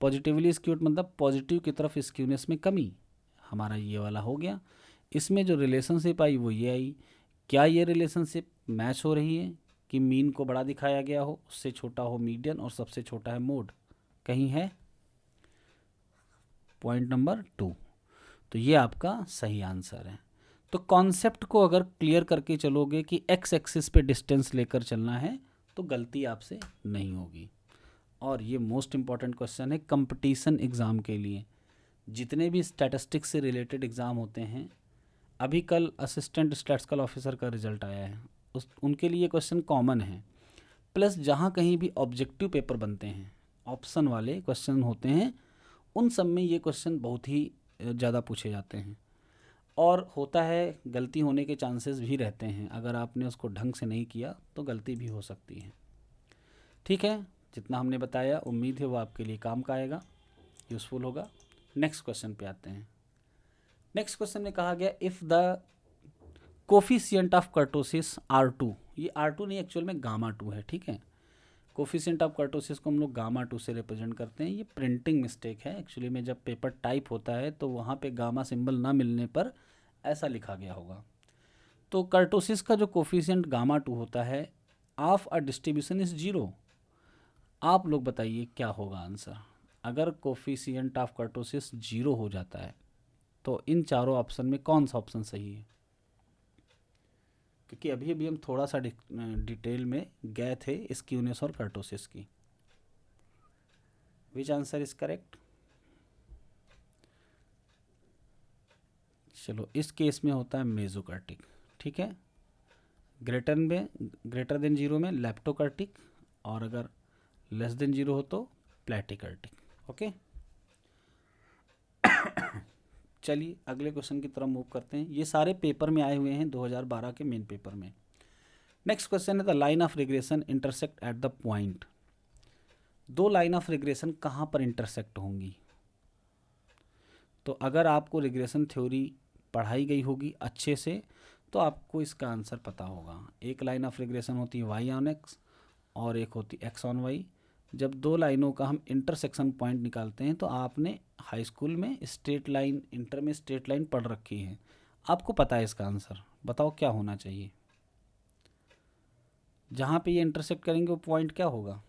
पॉजिटिवली स्क्यूड मतलब पॉजिटिव की तरफ स्क्यूनेस में कमी, हमारा ये वाला हो गया। इसमें जो रिलेशनशिप आई वो ये आई। क्या ये रिलेशनशिप मैच हो रही है कि मीन को बड़ा दिखाया गया हो, उससे छोटा हो मीडियन और सबसे छोटा है मोड? कहीं है? पॉइंट नंबर 2, तो ये आपका सही आंसर है। तो कॉन्सेप्ट को अगर क्लियर करके चलोगे कि एक्स एक्सिस पे डिस्टेंस लेकर चलना है तो गलती आपसे नहीं होगी। और ये मोस्ट इम्पॉर्टेंट क्वेश्चन है कंपटीशन एग्ज़ाम के लिए। जितने भी स्टैटिस्टिक्स से रिलेटेड एग्ज़ाम होते हैं, अभी कल असिस्टेंट स्टैटिस्टिकल ऑफिसर का रिजल्ट आया है, उनके लिए क्वेश्चन कॉमन है। प्लस जहाँ कहीं भी ऑब्जेक्टिव पेपर बनते हैं, ऑप्शन वाले क्वेश्चन होते हैं, उन सब में ये क्वेश्चन बहुत ही ज़्यादा पूछे जाते हैं। और होता है गलती होने के चांसेस भी रहते हैं, अगर आपने उसको ढंग से नहीं किया तो गलती भी हो सकती है। ठीक है, जितना हमने बताया उम्मीद है वो आपके लिए काम का आएगा, यूज़फुल होगा। नेक्स्ट क्वेश्चन पे आते हैं। नेक्स्ट क्वेश्चन में कहा गया if the coefficient of kurtosis R2, ये R2 नहीं, एक्चुअल में गामा 2 है। ठीक है, कोफिशिएंट ऑफ कर्टोसिस को हम लोग गामा 2 से रिप्रेजेंट करते हैं। ये प्रिंटिंग मिस्टेक है, एक्चुअली में जब पेपर टाइप होता है तो वहाँ पे गामा सिंबल ना मिलने पर ऐसा लिखा गया होगा। तो कर्टोसिस का जो कोफिशिएंट गामा 2 होता है ऑफ अ डिस्ट्रीब्यूशन इज 0। आप लोग बताइए क्या होगा आंसर। अगर कोफिशिएंट ऑफ कर्टोसिस 0 हो जाता है तो इन चारों ऑप्शन में कौन सा ऑप्शन सही है? क्योंकि अभी अभी हम थोड़ा सा डिटेल में गए थे स्क्यूनेस और कर्टोसिस की। विच आंसर इज करेक्ट? चलो, इस केस में होता है मेसोकार्टिक। ठीक है, ग्रेटर देन 0 में लेप्टोकार्टिक, और अगर लेस देन 0 हो तो प्लेटिकार्टिक। ओके, चलिए अगले क्वेश्चन की तरफ मूव करते हैं। ये सारे पेपर में आए हुए हैं 2012 के मेन पेपर में। नेक्स्ट क्वेश्चन है the line of regression intersect at the point. दो लाइन ऑफ रिग्रेशन कहाँ पर इंटरसेक्ट होंगी? तो अगर आपको रिग्रेशन थ्योरी पढ़ाई गई होगी अच्छे से तो आपको इसका आंसर पता होगा। एक लाइन ऑफ रिग्रेशन होती है y ऑन x और एक होती है x ऑन y। जब दो लाइनों का हम इंटरसेक्शन पॉइंट निकालते हैं तो आपने हाई स्कूल में स्ट्रेट लाइन, इंटर में स्ट्रेट लाइन पढ़ रखी है, आपको पता है इसका आंसर। बताओ क्या होना चाहिए? जहाँ पे ये इंटरसेक्ट करेंगे वो पॉइंट क्या होगा?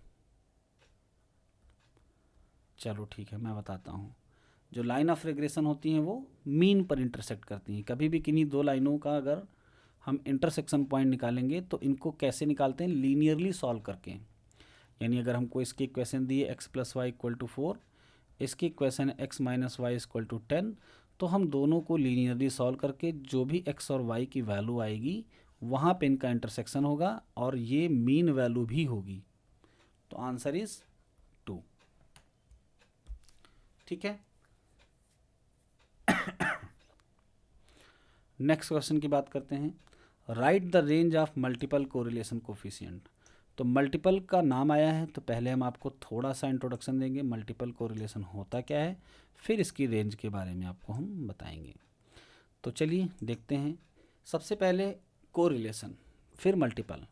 चलो ठीक है, मैं बताता हूँ। जो लाइन ऑफ रिग्रेशन होती हैं वो मीन पर इंटरसेक्ट करती हैं। कभी भी किन्हीं दो लाइनों का अगर हम इंटरसेक्शन पॉइंट निकालेंगे तो इनको कैसे निकालते हैं? लीनियरली सॉल्व करके। यानी अगर हमको इसकी इक्वेशन दी है x + y = 4, इसकी इक्वेशन है x - y = 10, तो हम दोनों को लीनियरली सॉल्व करके जो भी x और y की वैल्यू आएगी वहाँ पे इनका इंटरसेक्शन होगा और ये मीन वैल्यू भी होगी। तो आंसर इज 2। ठीक है, नेक्स्ट क्वेश्चन की बात करते हैं। Right the range of multiple correlation coefficient. तो मल्टीपल का नाम आया है तो पहले हम आपको थोड़ा सा इंट्रोडक्शन देंगे, मल्टीपल कोरिलेशन होता क्या है, फिर इसकी रेंज के बारे में आपको हम बताएंगे। तो चलिए देखते हैं। सबसे पहले कोरिलेशन, फिर मल्टीपल।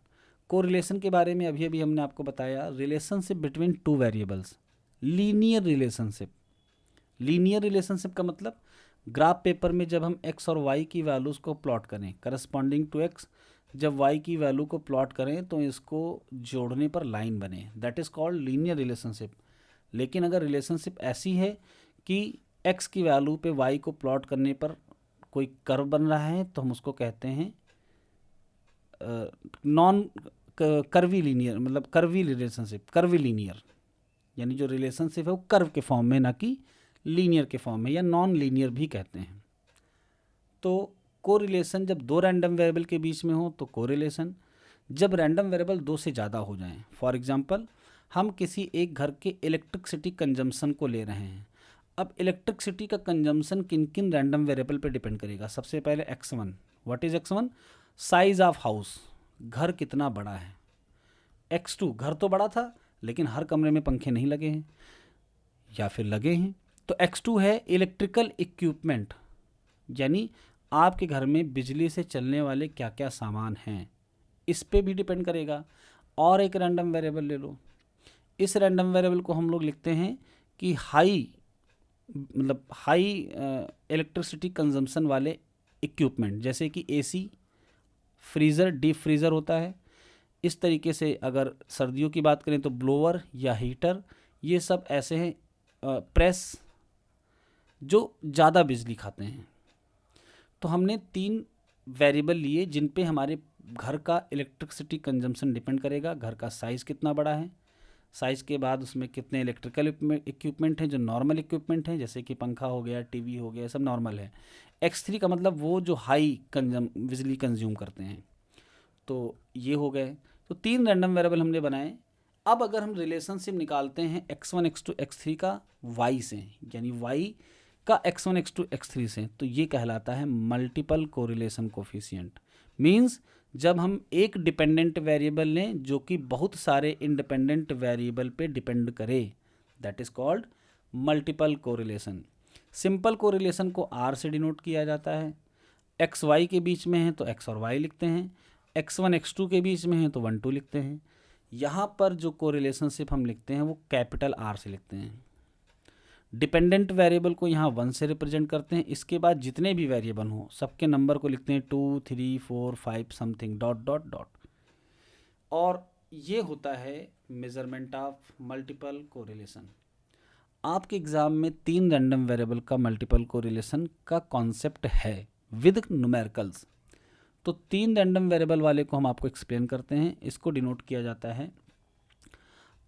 कोरिलेशन के बारे में अभी अभी हमने आपको बताया, relationship between two variables, linear relationship. Linear relationship का मतलब ग्राफ पेपर में जब हम x और y की वैल्यूज़ को प्लॉट करें करस्पॉन्डिंग टू x, जब y की वैल्यू को प्लॉट करें तो इसको जोड़ने पर लाइन बने, that is called linear relationship. लेकिन अगर रिलेशनशिप ऐसी है कि x की वैल्यू पे y को प्लॉट करने पर कोई कर्व बन रहा है तो हम उसको कहते हैं नॉन कर्वी लीनियर, मतलब कर्वी रिलेशनशिप, कर्वी लीनियर। यानी जो रिलेशनशिप है वो कर्व के फॉर्म में, ना कि लीनियर के फॉर्म में, या नॉन लीनियर भी कहते हैं। तो कोरिलेशन जब दो रैंडम वेरिएबल के बीच में हो तो कोरिलेशन। जब रैंडम वेरिएबल दो से ज़्यादा हो जाएं, फॉर एग्जांपल हम किसी एक घर के इलेक्ट्रिसिटी कंजम्पशन को ले रहे हैं। अब इलेक्ट्रिसिटी का कंजम्पशन किन किन रैंडम वेरिएबल पे डिपेंड करेगा? सबसे पहले x1, what is x1? Size of house, घर कितना बड़ा है। x2, घर तो बड़ा था लेकिन हर कमरे में पंखे नहीं लगे हैं या फिर लगे हैं, तो x2 है इलेक्ट्रिकल इक्विपमेंट, यानी आपके घर में बिजली से चलने वाले क्या क्या सामान हैं, इस पे भी डिपेंड करेगा। और एक रैंडम वेरिएबल ले लो, इस रैंडम वेरिएबल को हम लोग लिखते हैं कि हाई, मतलब हाई इलेक्ट्रिसिटी कंजम्पशन वाले इक्विपमेंट, जैसे कि AC, फ्रीज़र, डीप फ्रीज़र होता है। इस तरीके से अगर सर्दियों की बात करें तो ब्लोअर या हीटर, ये सब ऐसे हैं प्रेस जो ज़्यादा बिजली खाते हैं। तो हमने 3 वेरिएबल लिए जिन पे हमारे घर का इलेक्ट्रिसिटी कंजम्पशन डिपेंड करेगा। घर का साइज़ कितना बड़ा है, साइज़ के बाद उसमें कितने इलेक्ट्रिकल इक्विपमेंट हैं जो नॉर्मल इक्विपमेंट हैं, जैसे कि पंखा हो गया, टीवी हो गया, सब नॉर्मल है। x3 का मतलब वो जो हाई बिजली कंज्यूम करते हैं। तो ये हो गए। तो 3 रैंडम वेरिएबल हमने बनाए। अब अगर हम रिलेशनशिप निकालते हैं x1 x2 x3 का y से, यानी y का x1 x2 x3 से, तो ये कहलाता है मल्टीपल कोरिलेशन कोफिशिएंट। मींस जब हम एक डिपेंडेंट वेरिएबल लें जो कि बहुत सारे इंडिपेंडेंट वेरिएबल पे डिपेंड करे, that is called multiple correlation. Simple correlation को r से डिनोट किया जाता है। एक्स वाई के बीच में है तो x और y लिखते हैं, x1 x2 के बीच में है तो 1 2 लिखते हैं। यहाँ पर जो कोरिलेशनशिप हम लिखते हैं वो कैपिटल R से लिखते हैं। डिपेंडेंट वेरिएबल को यहाँ 1 से रिप्रेजेंट करते हैं। इसके बाद जितने भी वेरिएबल हों सबके नंबर को लिखते हैं 2 3 4 5 समथिंग डॉट डॉट डॉट। और ये होता है मेजरमेंट ऑफ मल्टीपल कोरिलेशन। आपके एग्ज़ाम में 3 रैंडम वेरिएबल का मल्टीपल कोरिलेशन का कॉन्सेप्ट है विद न्यूमेरिकल्स। तो 3 रैंडम वेरिएबल वाले को हम आपको एक्सप्लेन करते हैं। इसको डिनोट किया जाता है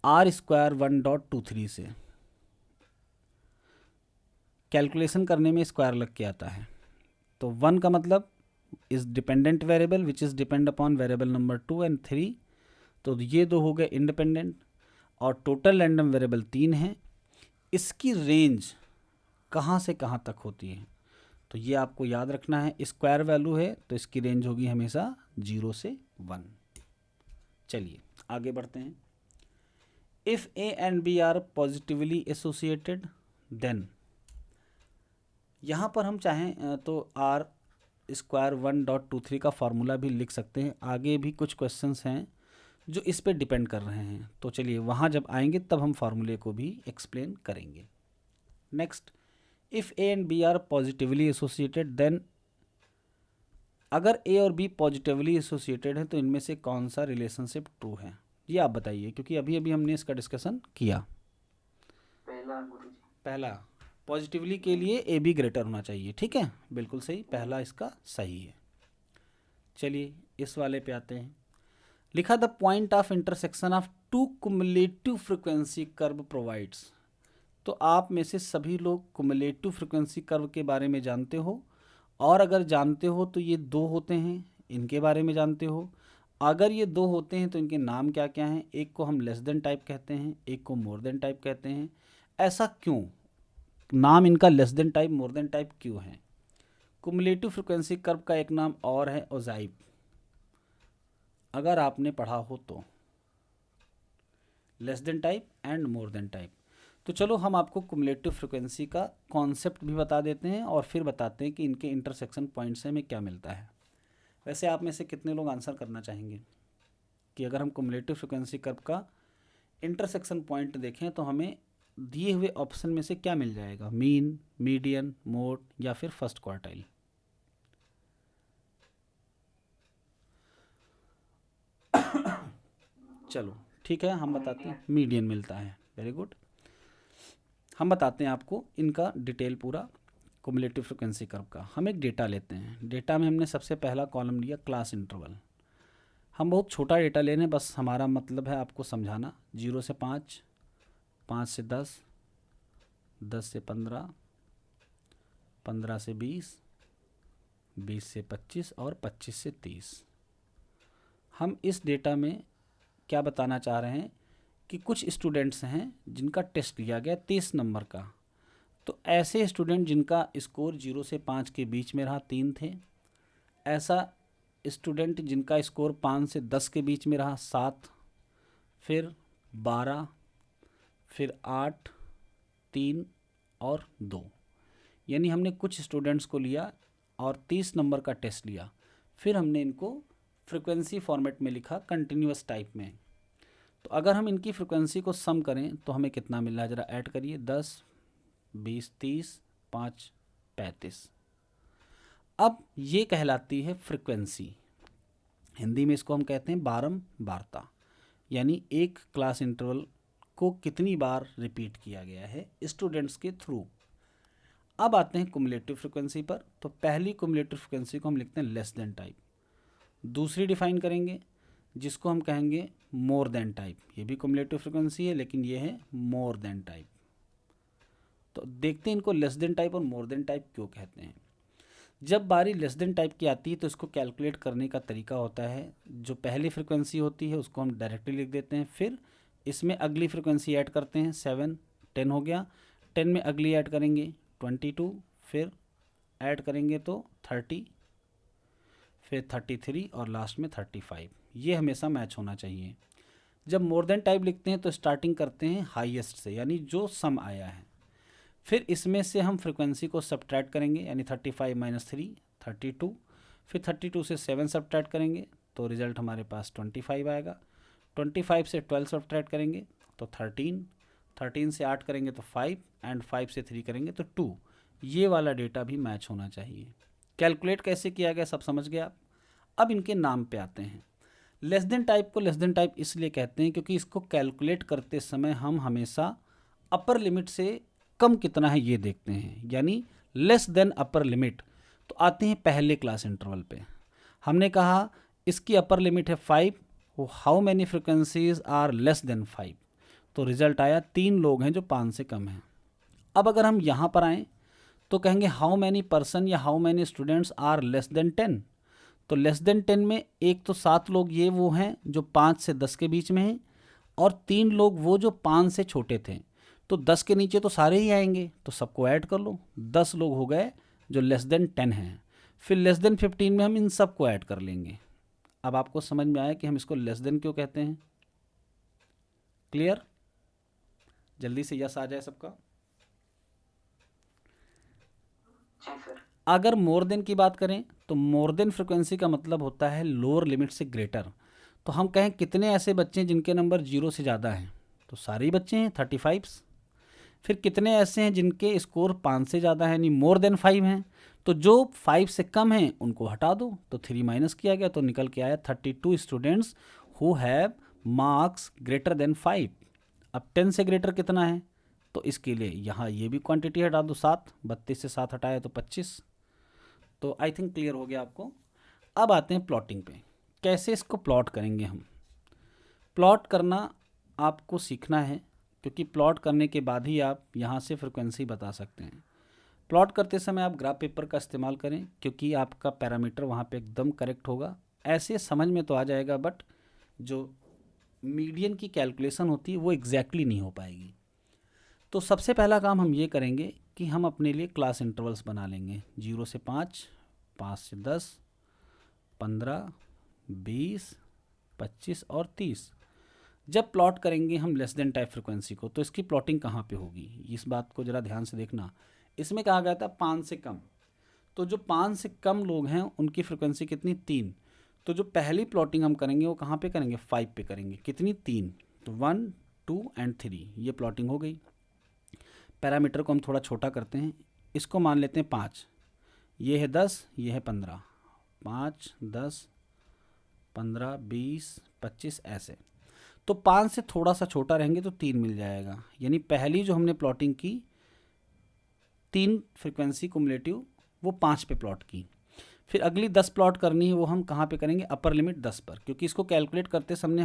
r² 1.23 से। कैलकुलेशन करने में स्क्वायर लग के आता है। तो 1 का मतलब is dependent variable which is depend upon variable number 2 and 3। तो ये 2 हो गए इंडिपेंडेंट। और टोटल रैंडम वेरिएबल 3 है। इसकी रेंज कहाँ से कहाँ तक होती है तो ये आपको याद रखना है। स्क्वायर वैल्यू है तो इसकी रेंज होगी हमेशा 0 से 1। चलिए आगे बढ़ते हैं। If A and B are positively associated then, यहाँ पर हम चाहें तो R² 1.23 का फार्मूला भी लिख सकते हैं। आगे भी कुछ क्वेश्चंस हैं जो इस पे डिपेंड कर रहे हैं, तो चलिए वहाँ जब आएंगे तब हम फार्मूले को भी एक्सप्लेन करेंगे। Next, if A and B are positively associated then, अगर A और B पॉजिटिवली एसोसिएटेड है तो इनमें से कौन सा रिलेशनशिप ट्रू है, ये आप बताइए, क्योंकि अभी अभी हमने इसका डिस्कशन किया। पहला गुरुजी। पहला पॉजिटिवली के लिए ए बी ग्रेटर होना चाहिए, ठीक है, बिल्कुल सही, पहला इसका सही है। चलिए इस वाले पे आते हैं। लिखा the point of intersection of 2 cumulative frequency curve provides. तो आप में से सभी लोग कुमुलेटिव फ्रिक्वेंसी कर्व के बारे में जानते हो, और अगर जानते हो तो ये 2 होते हैं, इनके बारे में जानते हो। अगर ये 2 होते हैं तो इनके नाम क्या क्या हैं? एक को हम लेस देन टाइप कहते हैं, एक को मोर देन टाइप कहते हैं। ऐसा क्यों? नाम इनका less than type more than type क्यों है? कुमुलेटिव फ्रिक्वेंसी कर्व का एक नाम और है ओजाइप, अगर आपने पढ़ा हो तो, less than type and more than type. तो चलो हम आपको कुमुलेटिव फ्रिक्वेंसी का कॉन्सेप्ट भी बता देते हैं और फिर बताते हैं कि इनके इंटरसेक्शन पॉइंट से हमें क्या मिलता है। वैसे आप में से कितने लोग आंसर करना चाहेंगे कि अगर हम कुमुलेटिव फ्रिक्वेंसी कर्व का इंटरसेक्शन पॉइंट देखें तो हमें दिए हुए ऑप्शन में से क्या मिल जाएगा? मीन, मीडियन, मोड या फिर फर्स्ट क्वार्टाइल? चलो ठीक है, हम बताते हैं मीडियन मिलता है। Very good. हम बताते हैं आपको इनका डिटेल पूरा कुमुलेटिव फ्रिक्वेंसी कर्व का। हम एक डेटा लेते हैं। डेटा में हमने सबसे पहला कॉलम लिया क्लास इंटरवल। हम बहुत छोटा डेटा ले रहे हैं, बस हमारा मतलब है आपको समझाना। 0 से 5, 5 से 10, 10 से 15, 15 से 20, 20 से 25 और 25 से 30। हम इस डेटा में क्या बताना चाह रहे हैं कि कुछ स्टूडेंट्स हैं जिनका टेस्ट लिया गया 30 नंबर का। तो ऐसे स्टूडेंट जिनका स्कोर 0 से 5 के बीच में रहा 3 थे। ऐसा स्टूडेंट जिनका स्कोर 5 से 10 के बीच में रहा 7, फिर 12, फिर 8, 3 और 2। यानी हमने कुछ स्टूडेंट्स को लिया और 30 नंबर का टेस्ट लिया, फिर हमने इनको फ्रिक्वेंसी फॉर्मेट में लिखा कंटिन्यूअस टाइप में। तो अगर हम इनकी फ्रिक्वेंसी को सम करें तो हमें कितना मिल रहा है, ज़रा ऐड करिए। 10, 20, 30, 5, 35। अब ये कहलाती है फ्रिक्वेंसी। हिंदी में इसको हम कहते हैं बारंबारता। यानी एक क्लास इंटरवल को कितनी बार रिपीट किया गया है स्टूडेंट्स के थ्रू। अब आते हैं कुमुलेटिव फ्रिक्वेंसी पर। तो पहली कुमुलेटिव फ्रिक्वेंसी को हम लिखते हैं लेस देन टाइप, दूसरी डिफाइन करेंगे जिसको हम कहेंगे मोर देन टाइप। ये भी कुमुलेटिव फ्रिक्वेंसी है लेकिन ये है मोर देन टाइप। तो देखते हैं इनको लेस देन टाइप और मोर देन टाइप क्यों कहते हैं। जब बारी लेस देन टाइप की आती है तो इसको कैलकुलेट करने का तरीका होता है, जो पहली फ्रिक्वेंसी होती है उसको हम डायरेक्टली लिख देते हैं, फिर इसमें अगली फ्रिक्वेंसी ऐड करते हैं, 7 10 हो गया, 10 में अगली ऐड करेंगे 22, फिर ऐड करेंगे तो 30, फिर 33 और लास्ट में 35। ये हमेशा मैच होना चाहिए। जब मोर देन टाइप लिखते हैं तो स्टार्टिंग करते हैं हाईएस्ट से, यानी जो सम आया है, फिर इसमें से हम फ्रिक्वेंसी को सब्ट्रैक्ट करेंगे, यानी 35 - 3 32, फिर 32 से 7 सब्ट्रैक्ट करेंगे तो रिज़ल्ट हमारे पास 25 आएगा। 25 से 12 सब्ट्रैक्ट करेंगे तो 13, 13 से 8 करेंगे तो 5 एंड 5 से 3 करेंगे तो 2। ये वाला डेटा भी मैच होना चाहिए। कैलकुलेट कैसे किया गया सब समझ गया आप। अब इनके नाम पे आते हैं। लेस देन टाइप को लेस देन टाइप इसलिए कहते हैं क्योंकि इसको कैलकुलेट करते समय हम हमेशा अपर लिमिट से कम कितना है ये देखते हैं, यानी लेस देन अपर लिमिट। तो आते हैं पहले क्लास इंटरवल पे। हमने कहा इसकी अपर लिमिट है 5, how many frequencies are less than 5। तो रिजल्ट आया 3 लोग हैं जो 5 से कम हैं। अब अगर हम यहाँ पर आएँ तो कहेंगे हाउ मैनी पर्सन या how many students are less than 10। तो लेस देन 10 में एक तो 7 लोग ये वो हैं जो 5 से 10 के बीच में हैं, और 3 लोग वो जो 5 से छोटे थे। तो 10 के नीचे तो सारे ही आएंगे, तो सबको ऐड कर लो, 10 लोग हो गए जो लेस देन 10 हैं। फिर लेस देन 15 में हम इन सब को ऐड कर लेंगे। अब आपको समझ में आया कि हम इसको लेस देन क्यों कहते हैं। क्लियर? जल्दी से यस आ जाए सबका। जी सर। अगर मोर देन की बात करें तो मोर देन फ्रिक्वेंसी का मतलब होता है लोअर लिमिट से ग्रेटर। तो हम कहें कितने ऐसे बच्चे हैं जिनके नंबर 0 से ज़्यादा हैं, तो सारे ही बच्चे हैं 35। फिर कितने ऐसे हैं जिनके स्कोर 5 से ज़्यादा है, यानी मोर देन 5 हैं, तो जो 5 से कम हैं उनको हटा दो, तो 3 माइनस किया गया तो निकल के आया 32 students who have marks greater than 5। अब 10 से ग्रेटर कितना है, तो इसके लिए यहाँ ये भी क्वांटिटी हटा दो 7, 32 से 7 हटाया तो 25। तो आई थिंक क्लियर हो गया आपको। अब आते हैं प्लॉटिंग पे। कैसे इसको प्लॉट करेंगे हम। प्लॉट करना आपको सीखना है, क्योंकि प्लॉट करने के बाद ही आप यहाँ से फ्रिक्वेंसी बता सकते हैं। प्लॉट करते समय आप ग्राफ पेपर का इस्तेमाल करें, क्योंकि आपका पैरामीटर वहाँ पे एकदम करेक्ट होगा। ऐसे समझ में तो आ जाएगा, बट जो मीडियन की कैलकुलेशन होती है वो एग्जैक्टली नहीं हो पाएगी। तो सबसे पहला काम हम ये करेंगे कि हम अपने लिए क्लास इंटरवल्स बना लेंगे, 0 से 5, 5 से 10, 15, 20, 25 और 30। जब प्लॉट करेंगे हम लेस देन टाइप फ्रिक्वेंसी को, तो इसकी प्लॉटिंग कहाँ पे होगी, इस बात को ज़रा ध्यान से देखना। इसमें कहा गया था 5 से कम, तो जो 5 से कम लोग हैं उनकी फ्रिक्वेंसी कितनी, 3। तो जो पहली प्लॉटिंग हम करेंगे वो कहाँ पे करेंगे, 5 पे करेंगे। कितनी, 3। तो 1, 2 एंड 3, ये प्लॉटिंग हो गई। पैरामीटर को हम थोड़ा छोटा करते हैं, इसको मान लेते हैं 5, ये है 10, ये है 15, 5, 10, 15, 20, 25 ऐसे। तो 5 से थोड़ा सा छोटा रहेंगे तो 3 मिल जाएगा, यानी पहली जो हमने प्लॉटिंग की 3 फ्रिक्वेंसी कुमुलेटिव, वो 5 पे प्लॉट की। फिर अगली 10 प्लॉट करनी है, वो हम कहाँ पे करेंगे, अपर लिमिट 10 पर, क्योंकि इसको कैलकुलेट करते समय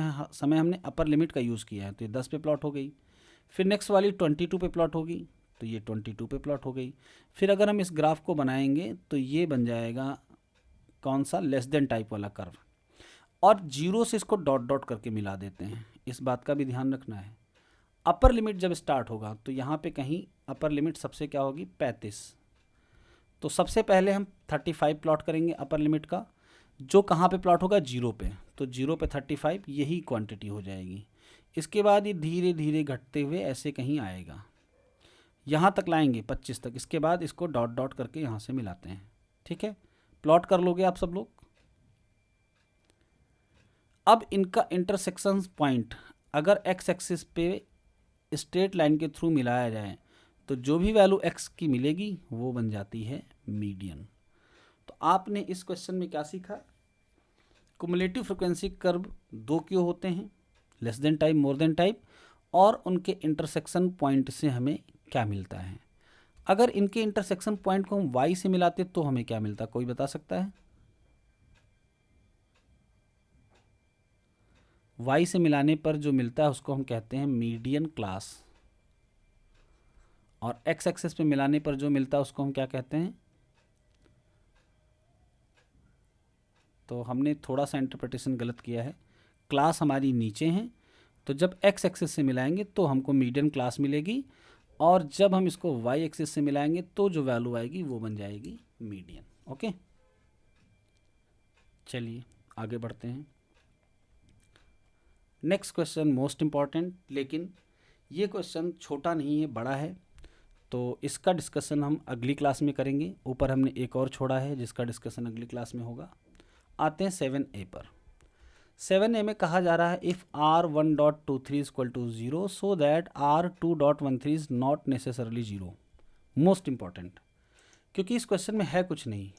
हमने अपर लिमिट का यूज़ किया है, तो ये 10 पे प्लॉट हो गई। फिर नेक्स्ट वाली 22 पे प्लॉट होगी, तो ये 22 पे प्लॉट हो गई। फिर अगर हम इस ग्राफ को बनाएंगे तो ये बन जाएगा कौन सा, लेस देन टाइप वाला कर्व, और 0 से इसको डॉट डॉट करके मिला देते हैं। इस बात का भी ध्यान रखना है। अपर लिमिट जब स्टार्ट होगा तो यहाँ पे कहीं अपर लिमिट सबसे क्या होगी, 35। तो सबसे पहले हम 35 प्लॉट करेंगे अपर लिमिट का, जो कहाँ पे प्लॉट होगा, 0 पे। तो 0 पे 35 यही क्वांटिटी हो जाएगी। इसके बाद ये धीरे धीरे घटते हुए ऐसे कहीं आएगा, यहाँ तक लाएंगे 25 तक। इसके बाद इसको डॉट डॉट करके यहाँ से मिलाते हैं। ठीक है, प्लॉट कर लोगे आप सब लोग। अब इनका इंटरसेक्शन पॉइंट अगर एक्स एक्सिस पे स्ट्रेट लाइन के थ्रू मिलाया जाए तो जो भी वैल्यू एक्स की मिलेगी वो बन जाती है मीडियन। तो आपने इस क्वेश्चन में क्या सीखा, कुमुलेटिव फ्रिक्वेंसी कर्व 2 क्यों होते हैं, less than type, more than type, और उनके इंटरसेक्शन पॉइंट से हमें क्या मिलता है। अगर इनके इंटरसेक्शन पॉइंट को हम y से मिलाते तो हमें क्या मिलता, कोई बता सकता है? y से मिलाने पर जो मिलता है उसको हम कहते हैं मीडियन क्लास, और x एक्सेस पे मिलाने पर जो मिलता है उसको हम क्या कहते हैं? तो हमने थोड़ा सा इंटरप्रिटेशन गलत किया है। क्लास हमारी नीचे है, तो जब x एक्सेस से मिलाएंगे तो हमको मीडियन क्लास मिलेगी, और जब हम इसको y एक्सेस से मिलाएंगे तो जो वैल्यू आएगी वो बन जाएगी मीडियन। ओके, चलिए आगे बढ़ते हैं। नेक्स्ट क्वेश्चन मोस्ट इम्पॉर्टेंट, लेकिन ये क्वेश्चन छोटा नहीं है, बड़ा है, तो इसका डिस्कशन हम अगली क्लास में करेंगे। ऊपर हमने एक और छोड़ा है जिसका डिस्कशन अगली क्लास में होगा। आते हैं 7A पर। 7A में कहा जा रहा है if R1.23 equal to 0 so that R2.13 is not necessarily 0। Most important, क्योंकि इस क्वेश्चन में है कुछ नहीं,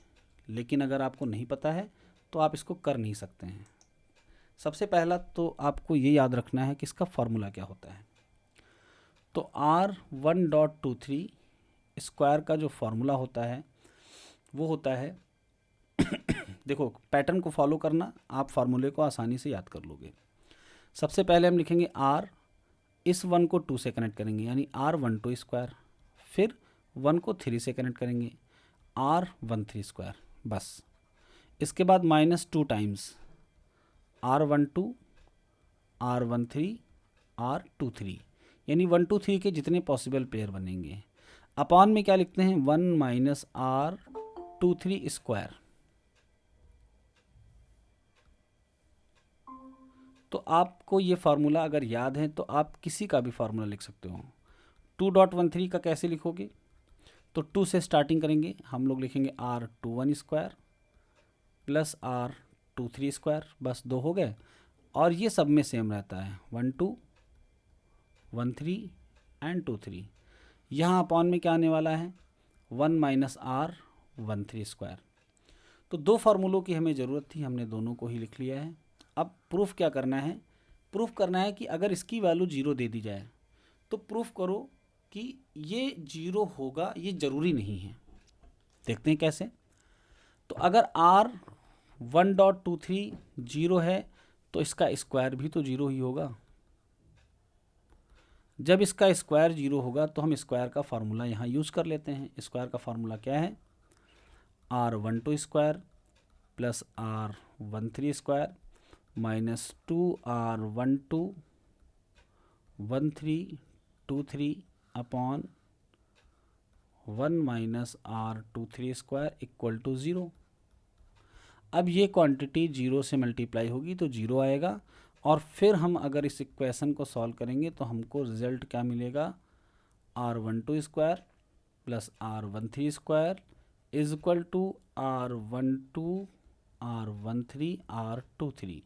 लेकिन अगर आपको नहीं पता है तो आप इसको कर नहीं सकते हैं। सबसे पहला तो आपको ये याद रखना है कि इसका फॉर्मूला क्या होता है। तो R1.23 स्क्वायर का जो फॉर्मूला होता है वो होता है देखो पैटर्न को फॉलो करना, आप फार्मूले को आसानी से याद कर लोगे। सबसे पहले हम लिखेंगे R, इस 1 को 2 से कनेक्ट करेंगे यानी R12 स्क्वायर, फिर 1 को 3 से कनेक्ट करेंगे R13 स्क्वायर, बस। इसके बाद -2 टाइम्स R12 R13 R23, यानी 1 2 3 के जितने पॉसिबल पेयर बनेंगे। अपॉन में क्या लिखते हैं 1 R23 स्क्वायर। तो आपको ये फार्मूला अगर याद है तो आप किसी का भी फार्मूला लिख सकते हो। 2.13 का कैसे लिखोगे, तो 2 से स्टार्टिंग करेंगे, हम लोग लिखेंगे R21 square plus R23 square, बस 2 हो गए। और ये सब में सेम रहता है 1 2 1 3 एंड 2 3। यहाँ अपॉन में क्या आने वाला है 1 R13 स्क्वायर। तो दो फार्मूलों की हमें ज़रूरत थी, हमने दोनों को ही लिख लिया है। अब प्रूफ क्या करना है, प्रूफ करना है कि अगर इसकी वैल्यू 0 दे दी जाए तो प्रूफ करो कि ये 0 होगा, ये ज़रूरी नहीं है। देखते हैं कैसे। तो अगर R1.23 0 है तो इसका स्क्वायर भी तो 0 ही होगा। जब इसका स्क्वायर 0 होगा तो हम स्क्वायर का फार्मूला यहाँ यूज़ कर लेते हैं। स्क्वायर का फार्मूला क्या है, R12 square plus R13 square -2 R12 13 23 upon 1 R23 square equal to 0। अब ये क्वांटिटी 0 से मल्टीप्लाई होगी तो 0 आएगा, और फिर हम अगर इस इक्वेशन को सॉल्व करेंगे तो हमको रिजल्ट क्या मिलेगा, R12 square plus R13 square is equal to R12 R13 R23,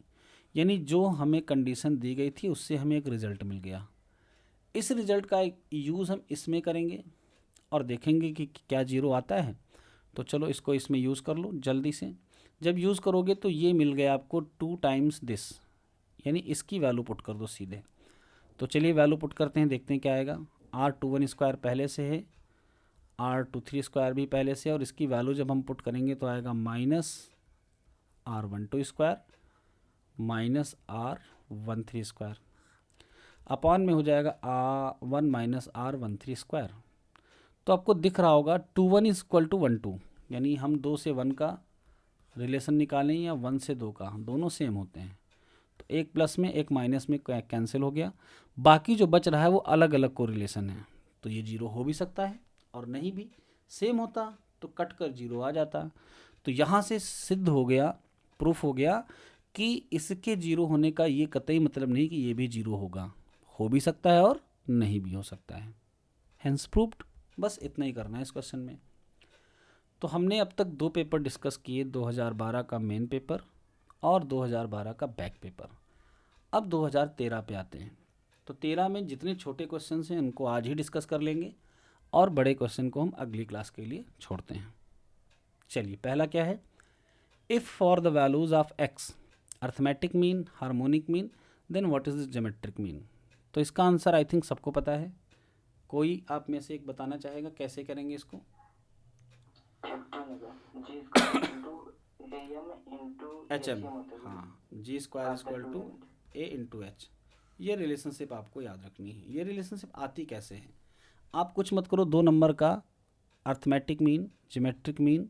यानी जो हमें कंडीशन दी गई थी उससे हमें एक रिज़ल्ट मिल गया। इस रिज़ल्ट का यूज़ हम इसमें करेंगे और देखेंगे कि क्या 0 आता है। तो चलो इसको इसमें यूज़ कर लो जल्दी से। जब यूज़ करोगे तो ये मिल गया आपको 2 टाइम्स दिस, यानी इसकी वैल्यू पुट कर दो सीधे। तो चलिए वैल्यू पुट करते हैं, देखते हैं क्या आएगा। R21 स्क्वायर पहले से है, R23 स्क्वायर भी पहले से, और इसकी वैल्यू जब हम पुट करेंगे तो आएगा -R12 square -R13 square upon में हो जाएगा 1 R13 स्क्वायर। तो आपको दिख रहा होगा 21 इक्वल टू 1 2, यानी हम 2 से 1 का रिलेशन निकालें या 1 से 2 का, दोनों सेम होते हैं। तो एक प्लस में एक माइनस में कैंसिल हो गया, बाकी जो बच रहा है वो अलग अलग को रिलेशन है। तो ये 0 हो भी सकता है और नहीं भी, सेम होता तो कट कर 0 आ जाता। तो यहाँ से सिद्ध हो गया, प्रूफ हो गया कि इसके 0 होने का ये कतई मतलब नहीं कि ये भी 0 होगा, हो भी सकता है और नहीं भी हो सकता है। Hence proved. बस इतना ही करना है इस क्वेश्चन में। तो हमने अब तक 2 पेपर डिस्कस किए, 2012 का मेन पेपर और 2012 का बैक पेपर। अब 2013 पे आते हैं। तो 13 में जितने छोटे क्वेश्चन हैं उनको आज ही डिस्कस कर लेंगे और बड़े क्वेश्चन को हम अगली क्लास के लिए छोड़ते हैं। चलिए पहला क्या है, if for the values of x arithmetic mean harmonic mean then what is the geometric mean. तो इसका आंसर आई थिंक सबको पता है। कोई आप में से एक बताना चाहेगा कैसे करेंगे इसको? एच एम, हाँ, G square equal to A into H. ये रिलेशनशिप आपको याद रखनी है। ये रिलेशनशिप आती कैसे है? आप कुछ मत करो, 2 नंबर का अर्थमेटिक मीन, ज्योमेट्रिक मीन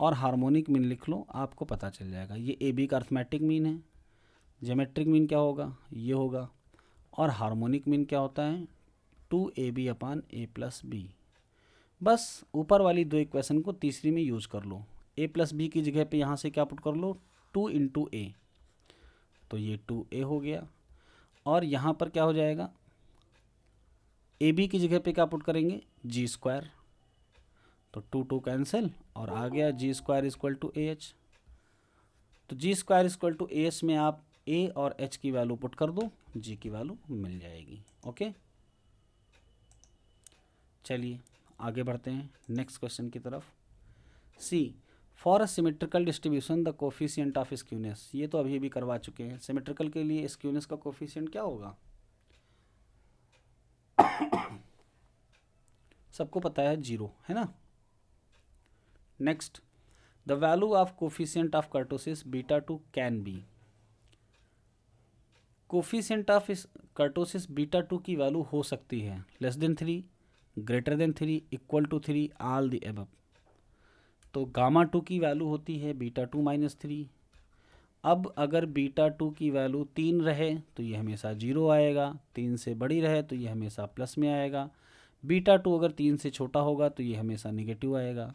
और हार्मोनिक मीन लिख लो, आपको पता चल जाएगा। ये ए बी का अर्थमेटिक मीन है, ज्योमेट्रिक मीन क्या होगा, ये होगा, और हार्मोनिक मीन क्या होता है, 2ab upon a plus B. बस ऊपर वाली 2 इक्वेशन को तीसरी में यूज कर लो। a प्लस बी की जगह पे यहाँ से क्या पुट कर लो, 2 इंटू ए, तो ये 2a हो गया। और यहाँ पर क्या हो जाएगा, ए बी की जगह पे क्या पुट करेंगे, जी स्क्वायर, तो 2 कैंसिल और आ गया G square equal to A H. तो G square equal to A H में आप ए और एच की वैल्यू पुट कर दो, जी की वैल्यू मिल जाएगी। ओके, चलिए आगे बढ़ते हैं नेक्स्ट क्वेश्चन की तरफ। C, for a symmetrical distribution the coefficient of skewness. ये तो अभी भी करवा चुके हैं। सिमेट्रिकल के लिए स्क्यूनेस का कोफिशिएंट क्या होगा, सबको पता है, 0 है ना। Next, the value of coefficient of kurtosis beta 2 can be. Coefficient of kurtosis beta 2 की वैल्यू हो सकती है less than 3, greater than 3, equal to 3, all the above. तो गामा 2 की वैल्यू होती है बीटा 2 माइनस 3। अब अगर बीटा 2 की वैल्यू 3 रहे तो ये हमेशा 0 आएगा, 3 से बड़ी रहे तो ये हमेशा प्लस में आएगा, बीटा 2 अगर 3 से छोटा होगा तो ये हमेशा निगेटिव आएगा।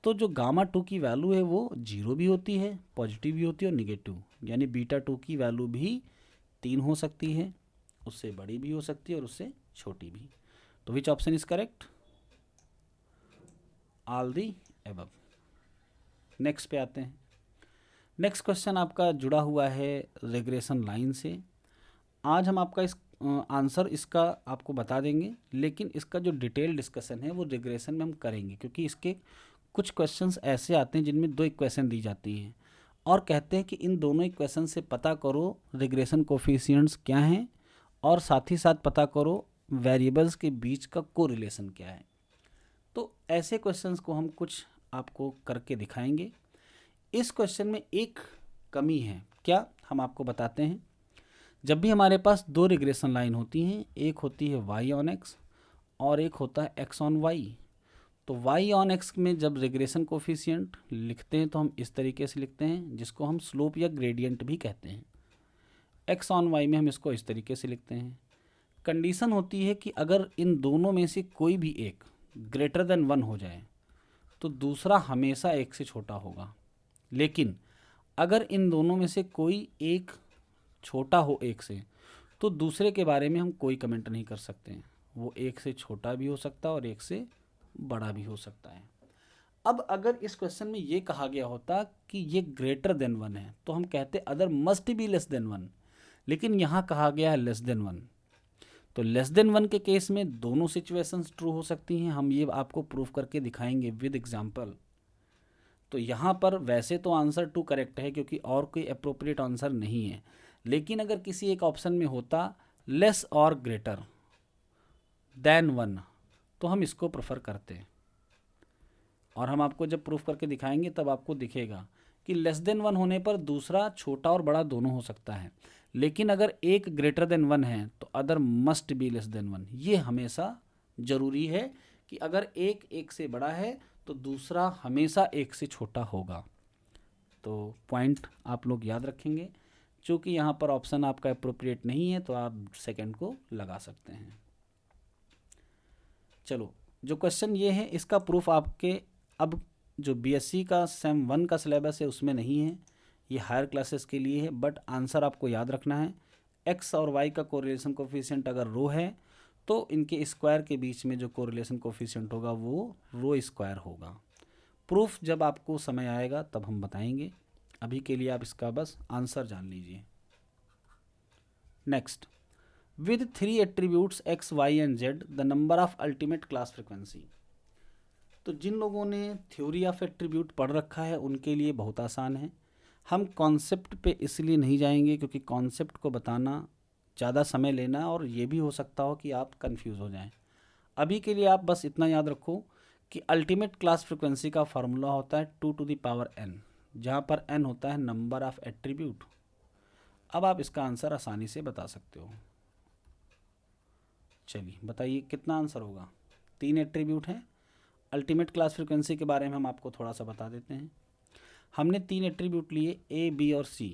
तो जो गामा 2 की वैल्यू है वो 0 भी होती है, पॉजिटिव भी होती है और निगेटिव, यानी बीटा 2 की वैल्यू भी 3 हो सकती है, उससे बड़ी भी हो सकती है और उससे छोटी भी। तो which option is correct, all the above. Next पे आते हैं। नेक्स्ट क्वेश्चन आपका जुड़ा हुआ है रिग्रेशन लाइन से। आज हम आपका इस आंसर इसका आपको बता देंगे, लेकिन इसका जो डिटेल डिस्कशन है वो रिग्रेशन में हम करेंगे, क्योंकि इसके कुछ क्वेश्चंस ऐसे आते हैं जिनमें 2 इक्वेशन दी जाती हैं और कहते हैं कि इन दोनों इक्वेशन से पता करो रिग्रेशन कोफिशिएंट्स क्या हैं और साथ ही साथ पता करो वेरिएबल्स के बीच का कोरिलेशन क्या है। तो ऐसे क्वेश्चंस को हम कुछ आपको करके दिखाएंगे। इस क्वेश्चन में एक कमी है, क्या, हम आपको बताते हैं। जब भी हमारे पास 2 रिग्रेशन लाइन होती हैं, एक होती है y ऑन x और एक होता है x ऑन y। तो y ऑन x में जब रिग्रेशन कोफिशिएंट लिखते हैं तो हम इस तरीके से लिखते हैं, जिसको हम स्लोप या ग्रेडियंट भी कहते हैं। x ऑन y में हम इसको इस तरीके से लिखते हैं। कंडीशन होती है कि अगर इन दोनों में से कोई भी एक ग्रेटर देन 1 हो जाए तो दूसरा हमेशा 1 से छोटा होगा, लेकिन अगर इन दोनों में से कोई एक छोटा हो 1 से तो दूसरे के बारे में हम कोई कमेंट नहीं कर सकते हैं। वो 1 से छोटा भी हो सकता है और 1 से बड़ा भी हो सकता है। अब अगर इस क्वेश्चन में ये कहा गया होता कि ये ग्रेटर देन 1 है तो हम कहते other must be less than 1, लेकिन यहाँ कहा गया है लेस देन 1। तो लेस देन 1 के केस में दोनों सिचुएशंस ट्रू हो सकती हैं। हम ये आपको प्रूफ करके दिखाएंगे विद एग्जाम्पल। तो यहाँ पर वैसे तो आंसर 2 करेक्ट है क्योंकि और कोई अप्रोप्रिएट आंसर नहीं है, लेकिन अगर किसी एक ऑप्शन में होता लेस और ग्रेटर देन 1 तो हम इसको प्रेफर करते हैं। और हम आपको जब प्रूफ करके दिखाएंगे तब आपको दिखेगा कि लेस देन 1 होने पर दूसरा छोटा और बड़ा दोनों हो सकता है, लेकिन अगर एक ग्रेटर देन 1 है तो other must be less than 1। ये हमेशा ज़रूरी है कि अगर एक 1 से बड़ा है तो दूसरा हमेशा 1 से छोटा होगा। तो पॉइंट आप लोग याद रखेंगे। चूँकि यहाँ पर ऑप्शन आपका अप्रोप्रिएट नहीं है तो आप सेकंड को लगा सकते हैं। चलो, जो क्वेश्चन ये है इसका प्रूफ आपके अब जो बीएससी का सेम 1 का सिलेबस है उसमें नहीं है, ये हायर क्लासेस के लिए है, बट आंसर आपको याद रखना है। एक्स और वाई का कोरिलेशन कोफिशिएंट अगर रो है तो इनके स्क्वायर के बीच में जो कोरिलेशन कोफिशिएंट होगा वो रो स्क्वायर होगा। प्रूफ जब आपको समय आएगा तब हम बताएंगे, अभी के लिए आप इसका बस आंसर जान लीजिए। Next, with 3 attributes x, y and z the number of ultimate class frequency. तो जिन लोगों ने थ्योरी ऑफ एट्रीब्यूट पढ़ रखा है उनके लिए बहुत आसान है। हम कॉन्सेप्ट पे इसलिए नहीं जाएंगे क्योंकि कॉन्सेप्ट को बताना ज़्यादा समय लेना है और ये भी हो सकता हो कि आप कंफ्यूज हो जाएं। अभी के लिए आप बस इतना याद रखो कि अल्टीमेट क्लास फ्रिक्वेंसी का फार्मूला होता है 2⁴n, जहाँ पर n होता है नंबर ऑफ एट्रीब्यूट। अब आप इसका आंसर आसानी से बता सकते हो। चलिए बताइए कितना आंसर होगा। 3 एट्रीब्यूट हैं। अल्टीमेट क्लास फ्रिक्वेंसी के बारे में हम आपको थोड़ा सा बता देते हैं। हमने 3 एट्रीब्यूट लिए A, B और C।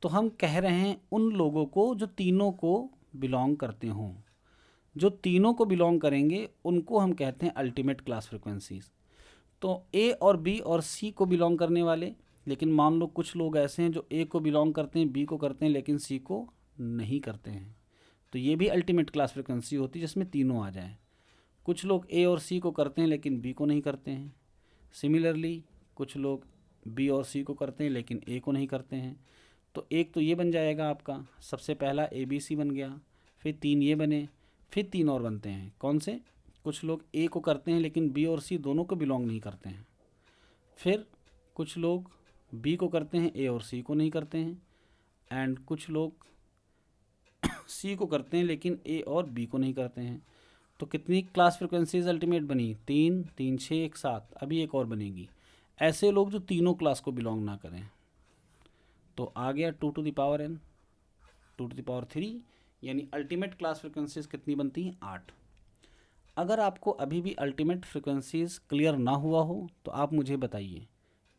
तो हम कह रहे हैं उन लोगों को जो तीनों को बिलोंग करते हों। जो तीनों को बिलोंग करेंगे उनको हम कहते हैं अल्टीमेट क्लास फ्रिक्वेंसीज। तो A और B और C को बिलोंग करने वाले, लेकिन मान लो कुछ लोग ऐसे हैं जो A को बिलोंग करते हैं, B को करते हैं, लेकिन C को नहीं करते हैं, तो ये भी अल्टीमेट क्लास फ्रिक्वेंसी होती है जिसमें तीनों आ जाएं। कुछ लोग A और C को करते हैं लेकिन B को नहीं करते हैं। सिमिलरली कुछ लोग B और C को करते हैं लेकिन A को नहीं करते हैं। तो एक तो ये बन जाएगा आपका, सबसे पहला ABC बन गया, फिर 3 ये बने, फिर 3 और बनते हैं। कौन से? कुछ लोग A को करते हैं लेकिन B और C दोनों को बिलोंग नहीं करते हैं। फिर कुछ लोग B को करते हैं, A और C को नहीं करते हैं। एंड कुछ लोग C को करते हैं लेकिन A और B को नहीं करते हैं। तो कितनी क्लास फ्रिक्वेंसीज अल्टीमेट बनी? 3, 3, 6, 1, 7। अभी एक और बनेगी, ऐसे लोग जो तीनों क्लास को बिलोंग ना करें। तो आ गया 2⁴n, 2⁵, यानी अल्टीमेट क्लास फ्रिक्वेंसीज कितनी बनती हैं? 8। अगर आपको अभी भी अल्टीमेट फ्रिक्वेंसीज क्लियर ना हुआ हो तो आप मुझे बताइए,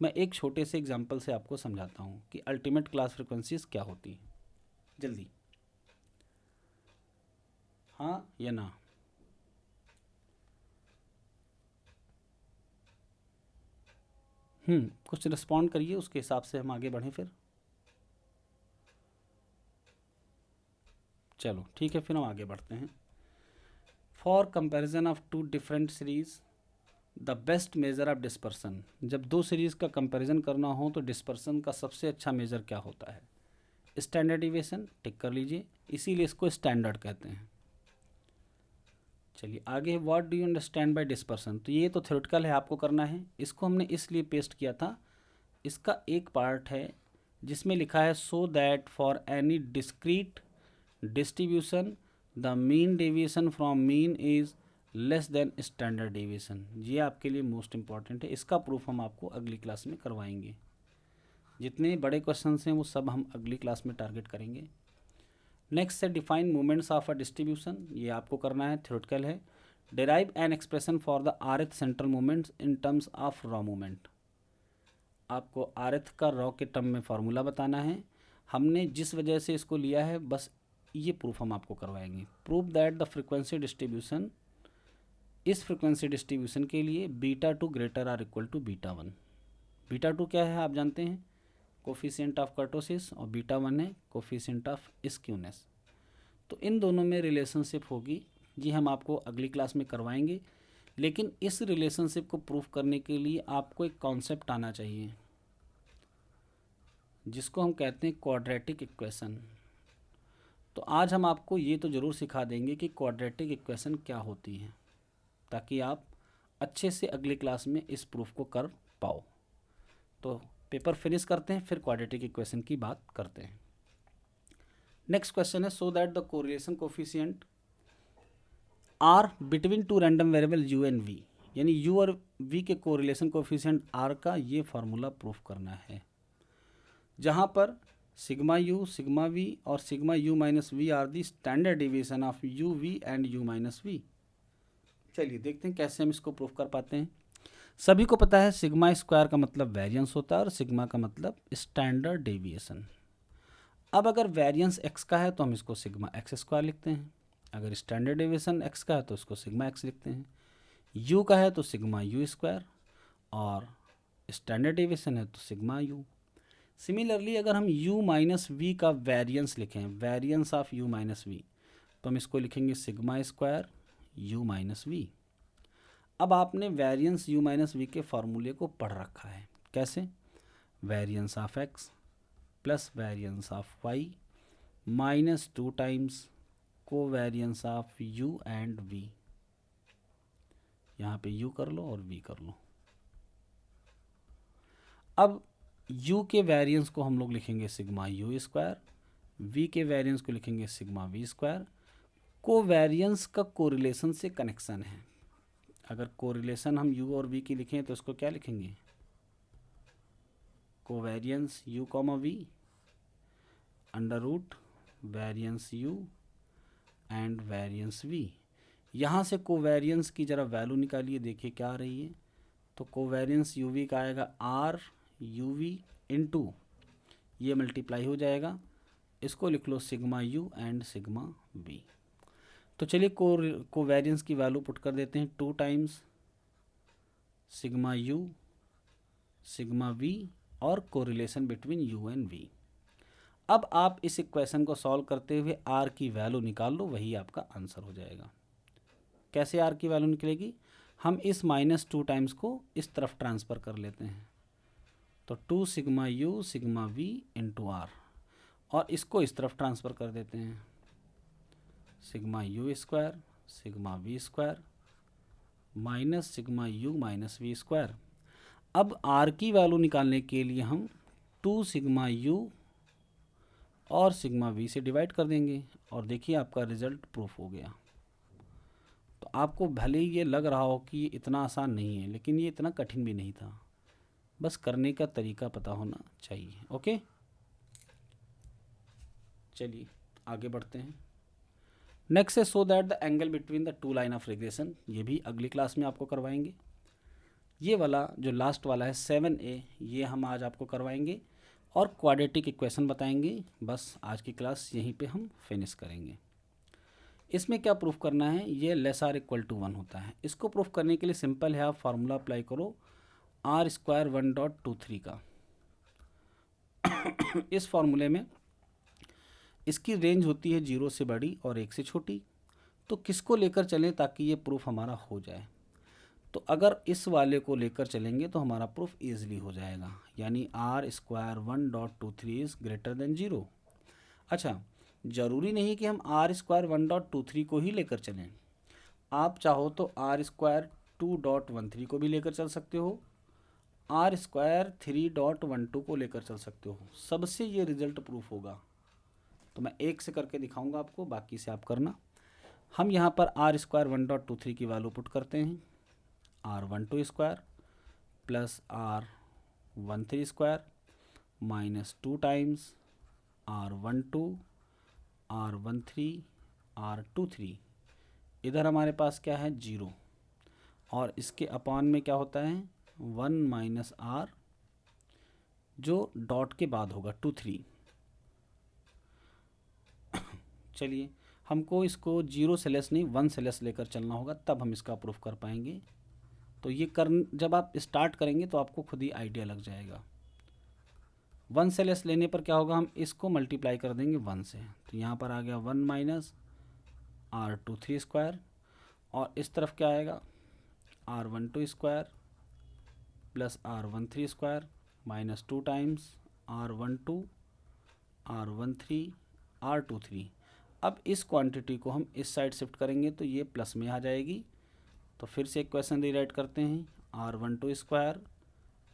मैं एक छोटे से एग्जांपल से आपको समझाता हूँ कि अल्टीमेट क्लास फ्रिक्वेंसीज क्या होती हैं। जल्दी, हाँ या ना? कुछ रिस्पॉन्ड करिए, उसके हिसाब से हम आगे बढ़ें। फिर चलो ठीक है, फिर हम आगे बढ़ते हैं। For comparison of 2 different series the best measure of dispersion. जब 2 सीरीज़ का कंपैरिजन करना हो तो डिस्पर्सन का सबसे अच्छा मेज़र क्या होता है? स्टैंडर्ड डिविएशन, टिक कर लीजिए, इसीलिए इसको स्टैंडर्ड कहते हैं। चलिए आगे, what do you understand by dispersion. तो ये तो थ्योरेटिकल है, आपको करना है। इसको हमने इसलिए पेस्ट किया था, इसका एक पार्ट है जिसमें लिखा है so that for any discrete distribution the mean deviation from mean is less than standard deviation. ये आपके लिए मोस्ट इंपॉर्टेंट है, इसका प्रूफ हम आपको अगली क्लास में करवाएंगे। जितने बड़े क्वेश्चन हैं वो सब हम अगली क्लास में टारगेट करेंगे। नेक्स्ट है define moments of a distribution, ये आपको करना है, थ्योरेटिकल है। Derive an expression for the rth central moments in terms of raw moment, आपको rth का रॉ के टर्म में फार्मूला बताना है। हमने जिस वजह से इसको लिया है बस ये प्रूफ हम आपको करवाएंगे। Proof that the frequency distribution, इस फ्रिक्वेंसी डिस्ट्रीब्यूशन के लिए β2 ग्रेटर आर इक्वल टू β1। β2 क्या है आप जानते हैं, कोफिशिएंट ऑफ कर्टोसिस, और β1 है कोफिशिएंट ऑफ स्क्यूनेस। तो इन दोनों में रिलेशनशिप होगी, ये हम आपको अगली क्लास में करवाएंगे। लेकिन इस रिलेशनशिप को प्रूफ करने के लिए आपको एक कॉन्सेप्ट आना चाहिए जिसको हम कहते हैं क्वाड्रेटिक इक्वेशन। तो आज हम आपको ये तो ज़रूर सिखा देंगे कि क्वाड्रेटिक इक्वेशन क्या होती है, ताकि आप अच्छे से अगली क्लास में इस प्रूफ को कर पाओ। तो पेपर फिनिश करते हैं, फिर क्वाड्रेटिक इक्वेशन की बात करते हैं। नेक्स्ट क्वेश्चन है so that the correlation coefficient R between 2 random variable u and v, यानी u और v के कोरिलेशन कोफिशिएंट r का ये फार्मूला प्रूफ करना है, जहाँ पर सिग्मा u, सिग्मा v और sigma u minus V are the standard deviation of u v and u minus v। चलिए देखते हैं कैसे हम इसको प्रूफ कर पाते हैं। सभी को पता है सिग्मा स्क्वायर का मतलब वेरिएंस होता है और सिग्मा का मतलब स्टैंडर्ड डेविएशन। अब अगर वेरिएंस x का है तो हम इसको सिग्मा एक्स स्क्वायर लिखते हैं, अगर स्टैंडर्ड डेविएशन x का है तो इसको सिग्मा x लिखते हैं, u का है तो सिग्मा u स्क्वायर और स्टैंडर्ड डेविएशन है तो सिग्मा u। सिमिलरली अगर हम u माइनस वी का वेरिएंस लिखें, variance of u minus V, तो हम इसको लिखेंगे sigma square u minus V. अब आपने वेरिएंस u माइनस वी के फार्मूले को पढ़ रखा है, कैसे? Variance of x plus variance of y minus 2 times covariance of u and v। यहाँ पे u कर लो और v कर लो। अब u के वेरिएंस को हम लोग लिखेंगे सिग्मा u स्क्वायर, वी के वेरिएंस को लिखेंगे सिग्मा वी स्क्वायर। कोवेरिएंस का कोरिलेशन से कनेक्शन है। अगर कोरिलेशन हम u और v की लिखें तो इसको क्या लिखेंगे, covariance u comma v under root variance u and variance v। यहाँ से कोवेरिएंस की ज़रा वैल्यू निकालिए, देखिए क्या आ रही है। तो कोवेरिएंस u v का आएगा r u v इंटू ये मल्टीप्लाई हो जाएगा, इसको लिख लो sigma u and sigma v। तो चलिए कोवेरिएंस की वैल्यू पुट कर देते हैं, 2 times sigma u sigma v और correlation between u and v। अब आप इस इक्वेशन को सॉल्व करते हुए r की वैल्यू निकाल लो, वही आपका आंसर हो जाएगा। कैसे r की वैल्यू निकलेगी, हम इस -2 टाइम्स को इस तरफ ट्रांसफ़र कर लेते हैं, तो 2 sigma u sigma v into r, और इसको इस तरफ ट्रांसफ़र कर देते हैं, sigma u square sigma v square minus sigma u minus v square. अब r की वैल्यू निकालने के लिए हम 2 सिग्मा u और सिग्मा v से डिवाइड कर देंगे, और देखिए आपका रिज़ल्ट प्रूफ हो गया। तो आपको भले ही ये लग रहा हो कि ये इतना आसान नहीं है, लेकिन ये इतना कठिन भी नहीं था, बस करने का तरीका पता होना चाहिए। ओके, चलिए आगे बढ़ते हैं। नेक्स्ट है so that the angle between the two line of regression, ये भी अगली क्लास में आपको करवाएंगे। ये वाला जो लास्ट वाला है 7A, ये हम आज आपको करवाएंगे और क्वाड्रेटिक इक्वेशन बताएंगे। बस आज की क्लास यहीं पे हम फिनिश करेंगे। इसमें क्या प्रूफ करना है, ये लेस आर इक्वल टू 1 होता है। इसको प्रूफ करने के लिए सिंपल है, आप फार्मूला अप्लाई करो r स्क्वायर 1.23 का। इस फार्मूले में इसकी रेंज होती है 0 से बड़ी और 1 से छोटी। तो किसको लेकर चलें ताकि ये प्रूफ हमारा हो जाए, तो अगर इस वाले को लेकर चलेंगे तो हमारा प्रूफ ईजिली हो जाएगा, यानी r square 1.23 is greater than 0। अच्छा, ज़रूरी नहीं कि हम r स्क्वायर 1.23 को ही लेकर चलें, आप चाहो तो r स्क्वायर 2.13 को भी लेकर चल सकते हो, r स्क्वायर 3.12 को लेकर चल सकते हो, सबसे ये रिजल्ट प्रूफ होगा। तो मैं एक से करके दिखाऊंगा आपको, बाकी से आप करना। हम यहाँ पर r स्क्वायर 1.23 की वैल्यू पुट करते हैं, r12 square plus r13 square minus 2 times r12 r13 r23। इधर हमारे पास क्या है 0, और इसके अपान में क्या होता है 1 माइनस r, जो डॉट के बाद होगा 2 3। चलिए, हमको इसको 0 से लेस नहीं 1 से लेस लेकर चलना होगा, तब हम इसका प्रूफ कर पाएंगे। तो ये जब आप स्टार्ट करेंगे तो आपको खुद ही आइडिया लग जाएगा। 1 से लेस लेने पर क्या होगा, हम इसको मल्टीप्लाई कर देंगे 1 से, तो यहाँ पर आ गया 1 माइनस r23 स्क्वायर, और इस तरफ क्या आएगा r12 square plus r13 square minus 2 times r12 r13 r23। अब इस क्वांटिटी को हम इस साइड शिफ्ट करेंगे तो ये प्लस में आ जाएगी। तो फिर से इक्वेशन रीराइट करते हैं, r12 square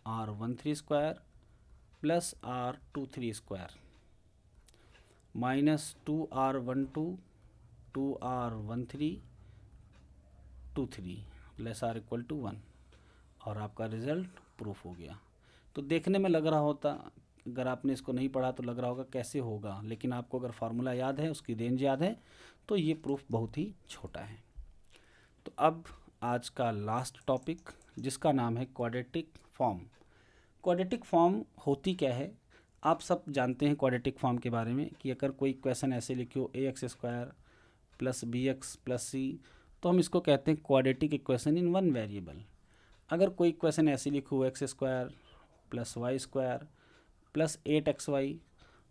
r13 square plus r23 square minus 2r12 2r13 23 less or equal to 1, और आपका रिज़ल्ट प्रूफ हो गया। तो देखने में लग रहा होता, अगर आपने इसको नहीं पढ़ा तो लग रहा होगा कैसे होगा, लेकिन आपको अगर फार्मूला याद है, उसकी रेंज याद है, तो ये प्रूफ बहुत ही छोटा है। तो अब आज का लास्ट टॉपिक, जिसका नाम है क्वाड्रेटिक फॉर्म। क्वाड्रेटिक फॉर्म होती क्या है, आप सब जानते हैं क्वाड्रेटिक फॉर्म के बारे में, कि अगर कोई इक्वेशन ऐसे लिखी हो ax square plus bx plus c, तो हम इसको कहते हैं quadratic equation in one variable. अगर कोई इक्वेशन ऐसी लिखी हो x square plus Y square plus 8xy,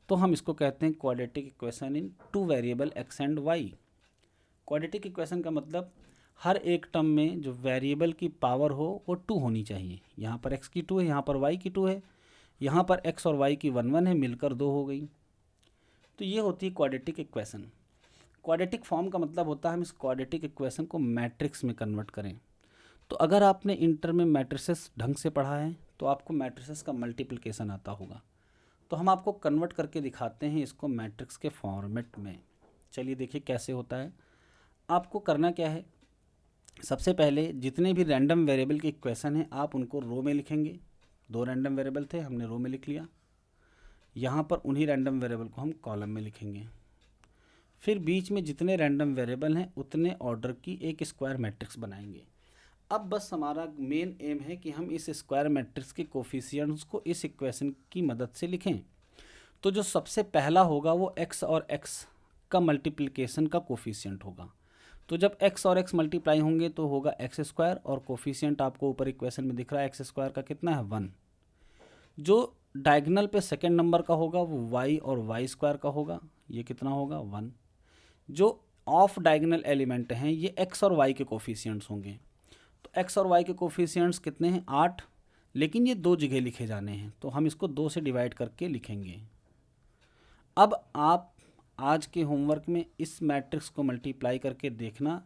तो हम इसको कहते हैं quadratic equation in two variable x and y। Quadratic equation का मतलब हर एक टर्म में जो वेरिएबल की पावर हो वो 2 होनी चाहिए। यहाँ पर x की 2 है, यहाँ पर y की 2 है, यहाँ पर x और y की 1 1 है, मिलकर 2 हो गई। तो ये होती है क्वाड्रेटिक इक्वेशन। क्वाड्रेटिक फॉर्म का मतलब होता है हम इस क्वाड्रेटिक इक्वेशन को मैट्रिक्स में कन्वर्ट करें। तो अगर आपने इंटर में मैट्रिसेस ढंग से पढ़ा है तो आपको मैट्रिसेस का मल्टीप्लिकेशन आता होगा। तो हम आपको कन्वर्ट करके दिखाते हैं इसको मैट्रिक्स के फॉर्मेट में। चलिए देखिए कैसे होता है। आपको करना क्या है, सबसे पहले जितने भी रैंडम वेरिएबल के इक्वेशन हैं आप उनको रो में लिखेंगे। 2 रैंडम वेरिएबल थे, हमने रो में लिख लिया। यहाँ पर उन्हीं रैंडम वेरिएबल को हम कॉलम में लिखेंगे। फिर बीच में जितने रैंडम वेरिएबल हैं उतने ऑर्डर की एक स्क्वायर मैट्रिक्स बनाएंगे। अब बस हमारा मेन एम है कि हम इस स्क्वायर मैट्रिक्स के कोफिशिएंट्स को इस इक्वेशन की मदद से लिखें। तो जो सबसे पहला होगा वो x और x का मल्टीप्लिकेशन का कोफिशिएंट होगा। तो जब x और x मल्टीप्लाई होंगे तो होगा एक्स स्क्वायर, और कोफिशिएंट आपको ऊपर इक्वेशन में दिख रहा है एक्स स्क्वायर का कितना है 1। जो डायगोनल पे सेकेंड नंबर का होगा वो y और y स्क्वायर का होगा, ये कितना होगा 1। जो ऑफ डायगोनल एलिमेंट हैं ये x और y के कोफिशिएंट्स होंगे। तो x और y के कोफिशिएंट्स कितने हैं 8, लेकिन ये 2 जगह लिखे जाने हैं तो हम इसको 2 से डिवाइड करके लिखेंगे। अब आप आज के होमवर्क में इस मैट्रिक्स को मल्टीप्लाई करके देखना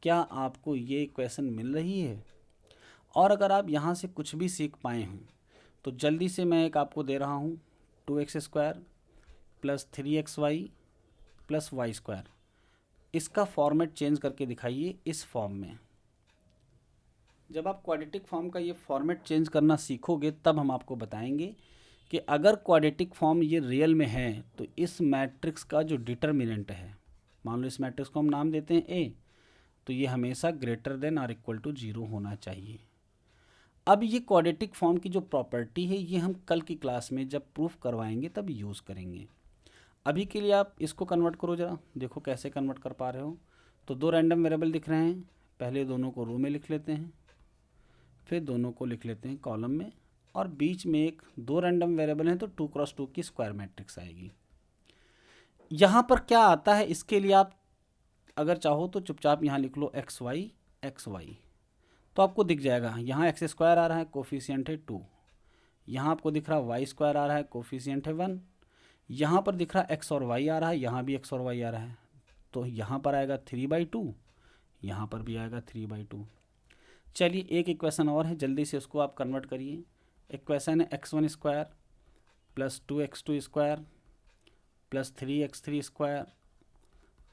क्या आपको ये इक्वेशन मिल रही है। और अगर आप यहाँ से कुछ भी सीख पाए हैं तो जल्दी से मैं एक आपको दे रहा हूँ 2x square plus 3xy plus Y square. इसका फॉर्मेट चेंज करके दिखाइए इस फॉर्म में। जब आप क्वाड्रेटिक फॉर्म का ये फॉर्मेट चेंज करना सीखोगे तब हम आपको बताएंगे कि अगर क्वाड्रेटिक फॉर्म ये रियल में है तो इस मैट्रिक्स का जो डिटर्मिनेंट है, मान लो इस मैट्रिक्स को हम नाम देते हैं ए, तो ये हमेशा ग्रेटर देन और इक्वल टू 0 होना चाहिए। अब ये क्वाड्रेटिक फॉर्म की जो प्रॉपर्टी है ये हम कल की क्लास में जब प्रूफ करवाएंगे तब यूज़ करेंगे। अभी के लिए आप इसको कन्वर्ट करो ज़रा, देखो कैसे कन्वर्ट कर पा रहे हो। तो 2 रैंडम वेरिएबल दिख रहे हैं, पहले दोनों को रो में लिख लेते हैं, फिर दोनों को लिख लेते हैं कॉलम में, और बीच में एक 2 रैंडम वेरिएबल हैं तो 2 क्रॉस 2 की स्क्वायर मैट्रिक्स आएगी। यहाँ पर क्या आता है इसके लिए आप अगर चाहो तो चुपचाप यहाँ लिख लो एक्स वाई, तो आपको दिख जाएगा। यहाँ एक्स स्क्वायर आ रहा है, कोफिशिएंट है 2। यहाँ आपको दिख रहा है वाई स्क्वायर आ रहा है, कोफिशिएंट है 1। यहाँ पर दिख रहा है एक्स और वाई आ रहा है, यहाँ भी एक्स और वाई आ रहा है, तो यहाँ पर आएगा 3/2, यहाँ पर भी आएगा 3/2। चलिए एक इक्वेशन और है, जल्दी से उसको आप कन्वर्ट करिए। इक्वेशन है x1 square plus 2x2 square plus 3x3 square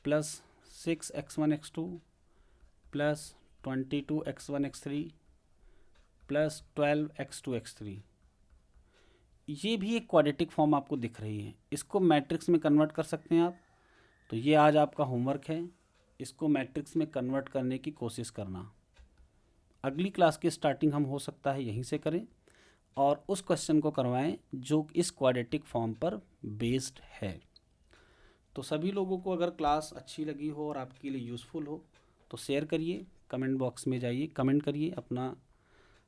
plus 6x1x2 plus 22x1x3 plus 12x2x3। ये भी एक क्वाड्रेटिक फॉर्म आपको दिख रही है। इसको मैट्रिक्स में कन्वर्ट कर सकते हैं आप। तो ये आज आपका होमवर्क है, इसको मैट्रिक्स में कन्वर्ट करने की कोशिश करना। अगली क्लास की स्टार्टिंग हम हो सकता है यहीं से करें और उस क्वेश्चन को करवाएं जो इस क्वाड्रेटिक फॉर्म पर बेस्ड है। तो सभी लोगों को अगर क्लास अच्छी लगी हो और आपके लिए यूज़फुल हो तो शेयर करिए, कमेंट बॉक्स में जाइए, कमेंट करिए, अपना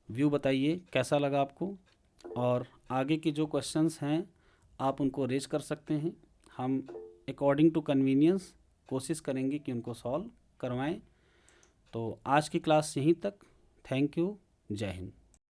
व्यू बताइए कैसा लगा आपको, और आगे के जो क्वेश्चंस हैं आप उनको रेज कर सकते हैं। हम अकॉर्डिंग टू कन्वीनियंस कोशिश करेंगे कि उनको सॉल्व करवाएं। तो आज की क्लास यहीं तक। थैंक यू, जय हिंद।